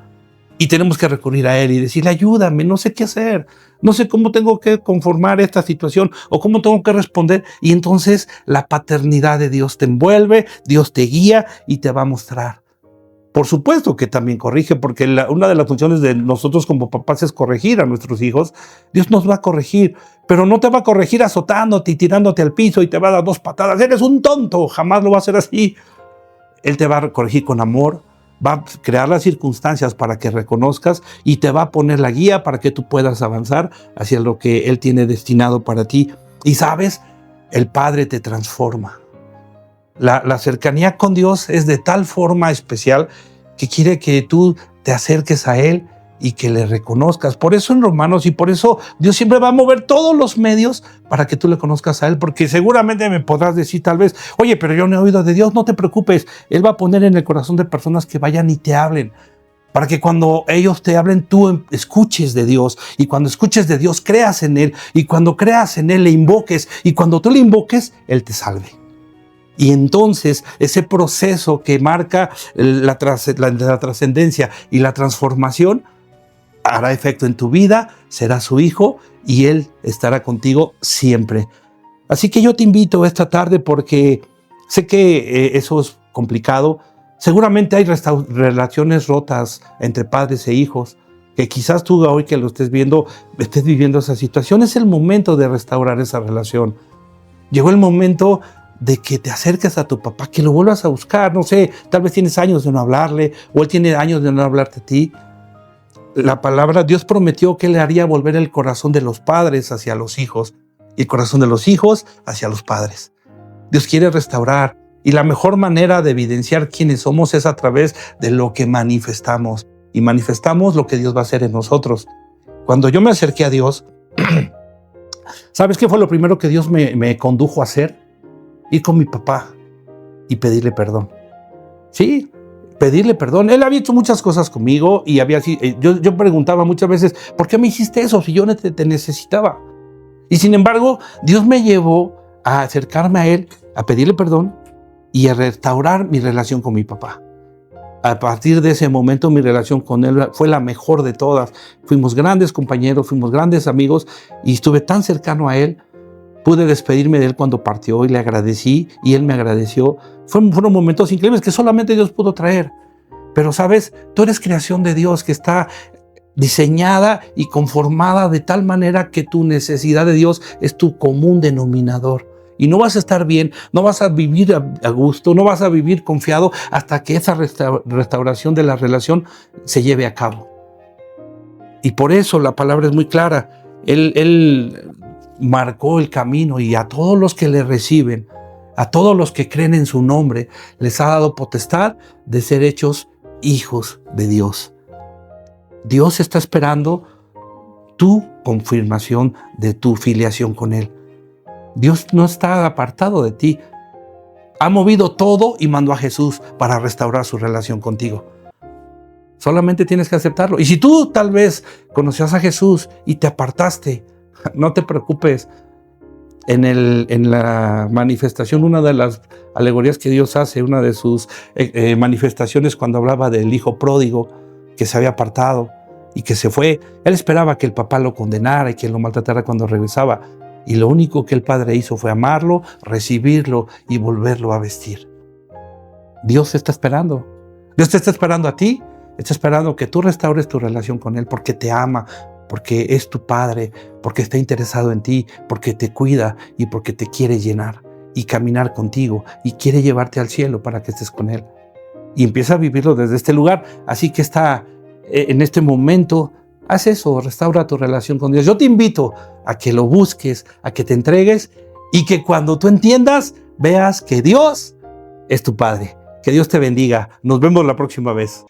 Y tenemos que recurrir a Él y decirle, ayúdame, no sé qué hacer, no sé cómo tengo que conformar esta situación o cómo tengo que responder. Y entonces la paternidad de Dios te envuelve, Dios te guía y te va a mostrar. Por supuesto que también corrige, porque una de las funciones de nosotros como papás es corregir a nuestros hijos. Dios nos va a corregir, pero no te va a corregir azotándote y tirándote al piso y te va a dar 2 patadas. Eres un tonto, jamás lo va a hacer así. Él te va a corregir con amor, va a crear las circunstancias para que reconozcas y te va a poner la guía para que tú puedas avanzar hacia lo que Él tiene destinado para ti. Y sabes, el Padre te transforma. La cercanía con Dios es de tal forma especial que quiere que tú te acerques a Él y que le reconozcas. Por eso en Romanos, y por eso Dios siempre va a mover todos los medios para que tú le conozcas a Él, porque seguramente me podrás decir tal vez, oye, pero yo no he oído de Dios. No te preocupes, Él va a poner en el corazón de personas que vayan y te hablen, para que cuando ellos te hablen, tú escuches de Dios, y cuando escuches de Dios, creas en Él, y cuando creas en Él, le invoques, y cuando tú le invoques, Él te salve. Y entonces ese proceso que marca la trascendencia y la transformación hará efecto en tu vida, será su hijo y Él estará contigo siempre. Así que yo te invito esta tarde, porque sé que eso es complicado. Seguramente hay relaciones rotas entre padres e hijos, que quizás tú hoy que lo estés viendo, estés viviendo esa situación. Es el momento de restaurar esa relación. Llegó el momento de que te acerques a tu papá, que lo vuelvas a buscar. No sé, tal vez tienes años de no hablarle, o él tiene años de no hablarte a ti. La palabra, Dios prometió que Él haría volver el corazón de los padres hacia los hijos y el corazón de los hijos hacia los padres. Dios quiere restaurar, y la mejor manera de evidenciar quiénes somos es a través de lo que manifestamos, y manifestamos lo que Dios va a hacer en nosotros. Cuando yo me acerqué a Dios, ¿sabes qué fue lo primero que Dios me condujo a hacer? Ir con mi papá y pedirle perdón. Sí, pedirle perdón. Él había hecho muchas cosas conmigo y yo preguntaba muchas veces, ¿por qué me hiciste eso si yo no te necesitaba? Y sin embargo, Dios me llevó a acercarme a Él, a pedirle perdón y a restaurar mi relación con mi papá. A partir de ese momento, mi relación con Él fue la mejor de todas. Fuimos grandes compañeros, fuimos grandes amigos y estuve tan cercano a Él. Pude despedirme de Él cuando partió y le agradecí y Él me agradeció. Fueron momentos increíbles que solamente Dios pudo traer. Pero sabes, tú eres creación de Dios que está diseñada y conformada de tal manera que tu necesidad de Dios es tu común denominador. Y no vas a estar bien, no vas a vivir a gusto, no vas a vivir confiado hasta que esa restauración de la relación se lleve a cabo. Y por eso la palabra es muy clara. Él marcó el camino, y a todos los que le reciben, a todos los que creen en su nombre, les ha dado potestad de ser hechos hijos de Dios. Dios está esperando tu confirmación de tu filiación con Él. Dios no está apartado de ti. Ha movido todo y mandó a Jesús para restaurar su relación contigo. Solamente tienes que aceptarlo. Y si tú tal vez conocías a Jesús y te apartaste, no te preocupes. En la manifestación, una de las alegorías que Dios hace, una de sus manifestaciones, cuando hablaba del hijo pródigo que se había apartado y que se fue, él esperaba que el papá lo condenara y que lo maltratara cuando regresaba. Y lo único que el padre hizo fue amarlo, recibirlo y volverlo a vestir. Dios te está esperando. Dios te está esperando a ti. Está esperando que tú restaures tu relación con Él, porque te ama, porque es tu Padre, porque está interesado en ti, porque te cuida y porque te quiere llenar y caminar contigo y quiere llevarte al cielo para que estés con Él. Y empieza a vivirlo desde este lugar. Así que está en este momento, haz eso, restaura tu relación con Dios. Yo te invito a que lo busques, a que te entregues y que cuando tú entiendas, veas que Dios es tu Padre. Que Dios te bendiga. Nos vemos la próxima vez.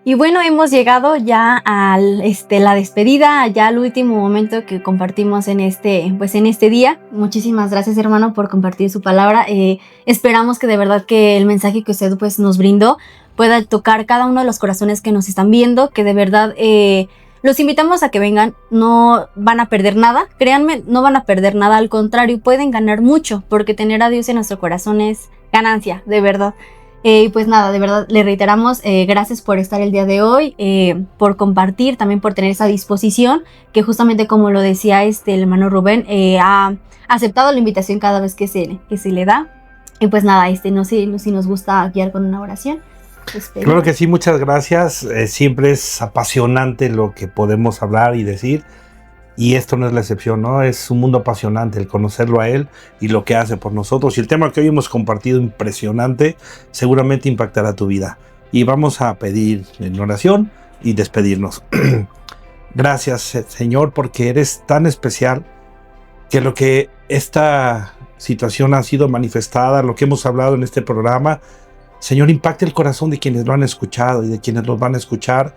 Y bueno, hemos llegado ya a la despedida, ya al último momento que compartimos en este día. Muchísimas gracias, hermano, por compartir su palabra. Esperamos que de verdad que el mensaje que usted pues nos brindó pueda tocar cada uno de los corazones que nos están viendo, que de verdad los invitamos a que vengan. No van a perder nada, créanme, no van a perder nada, al contrario, pueden ganar mucho, porque tener a Dios en nuestro corazón es ganancia, de verdad. Y pues nada, de verdad le reiteramos, gracias por estar el día de hoy, por compartir, también por tener esa disposición, que justamente como lo decía el hermano Rubén, ha aceptado la invitación cada vez que se le da. Y pues nada, no sé si nos gusta guiar con una oración. Claro que sí, muchas gracias. Siempre es apasionante lo que podemos hablar y decir. Y esto no es la excepción, ¿no? Es un mundo apasionante el conocerlo a Él y lo que hace por nosotros. Y el tema que hoy hemos compartido, impresionante, seguramente impactará tu vida. Y vamos a pedir en oración y despedirnos. Gracias, Señor, porque eres tan especial, que lo que esta situación ha sido manifestada, lo que hemos hablado en este programa, Señor, impacte el corazón de quienes lo han escuchado y de quienes los van a escuchar.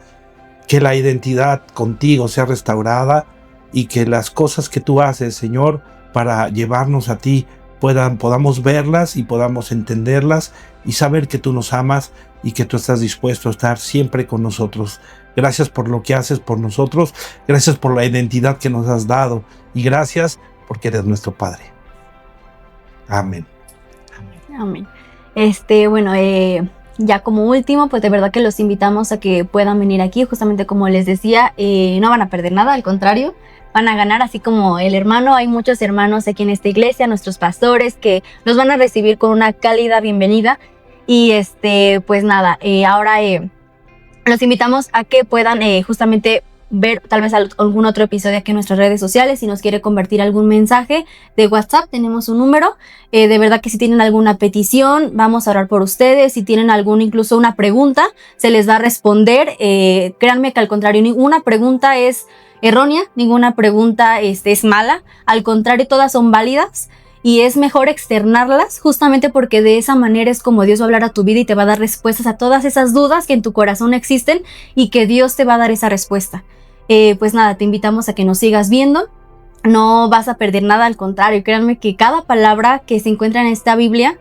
Que la identidad contigo sea restaurada, y que las cosas que tú haces, Señor, para llevarnos a ti, podamos verlas y podamos entenderlas y saber que tú nos amas y que tú estás dispuesto a estar siempre con nosotros. Gracias por lo que haces por nosotros, gracias por la identidad que nos has dado y gracias porque eres nuestro Padre. Amén. Amén. Bueno, ya como último, pues de verdad que los invitamos a que puedan venir aquí, justamente como les decía, no van a perder nada, al contrario, van a ganar, así como el hermano. Hay muchos hermanos aquí en esta iglesia, nuestros pastores, que los van a recibir con una cálida bienvenida. Y pues nada, ahora los invitamos a que puedan justamente ver tal vez algún otro episodio aquí en nuestras redes sociales. Si nos quiere convertir algún mensaje de WhatsApp, tenemos un número. De verdad que si tienen alguna petición, vamos a orar por ustedes. Si tienen incluso una pregunta, se les va a responder. Créanme que al contrario, ninguna pregunta es errónea, ninguna pregunta es mala. Al contrario, todas son válidas. Y es mejor externarlas, justamente porque de esa manera es como Dios va a hablar a tu vida y te va a dar respuestas a todas esas dudas que en tu corazón existen, y que Dios te va a dar esa respuesta. Pues nada, te invitamos a que nos sigas viendo. No vas a perder nada, al contrario, créanme que cada palabra que se encuentra en esta Biblia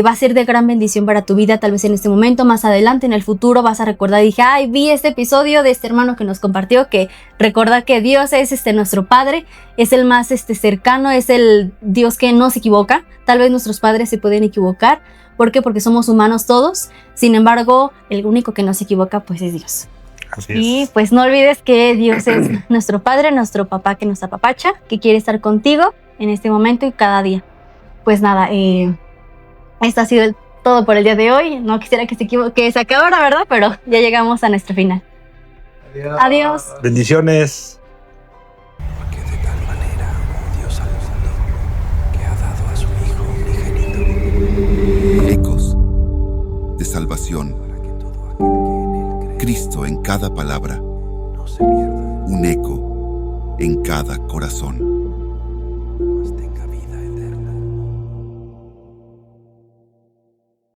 va a ser de gran bendición para tu vida. Tal vez en este momento, más adelante, en el futuro, vas a recordar, dije, vi este episodio de este hermano que nos compartió, que recuerda que Dios es nuestro Padre, es el más cercano, es el Dios que no se equivoca. Tal vez nuestros padres se pueden equivocar. ¿Por qué? Porque somos humanos todos. Sin embargo, el único que no se equivoca pues es Dios. Así es. Y pues no olvides que Dios es nuestro Padre, nuestro papá que nos apapacha, que quiere estar contigo en este momento y cada día. Pues nada, esto ha sido todo por el día de hoy. No quisiera que se acabara, ¿verdad? Pero ya llegamos a nuestro final. Adiós. Bendiciones. Porque de tal manera amó Dios al mundo, que ha dado a su Hijo unigénito, Ecos de salvación. para que todo aquel que en él cree Cristo en cada palabra. no se pierda. Un eco en cada corazón.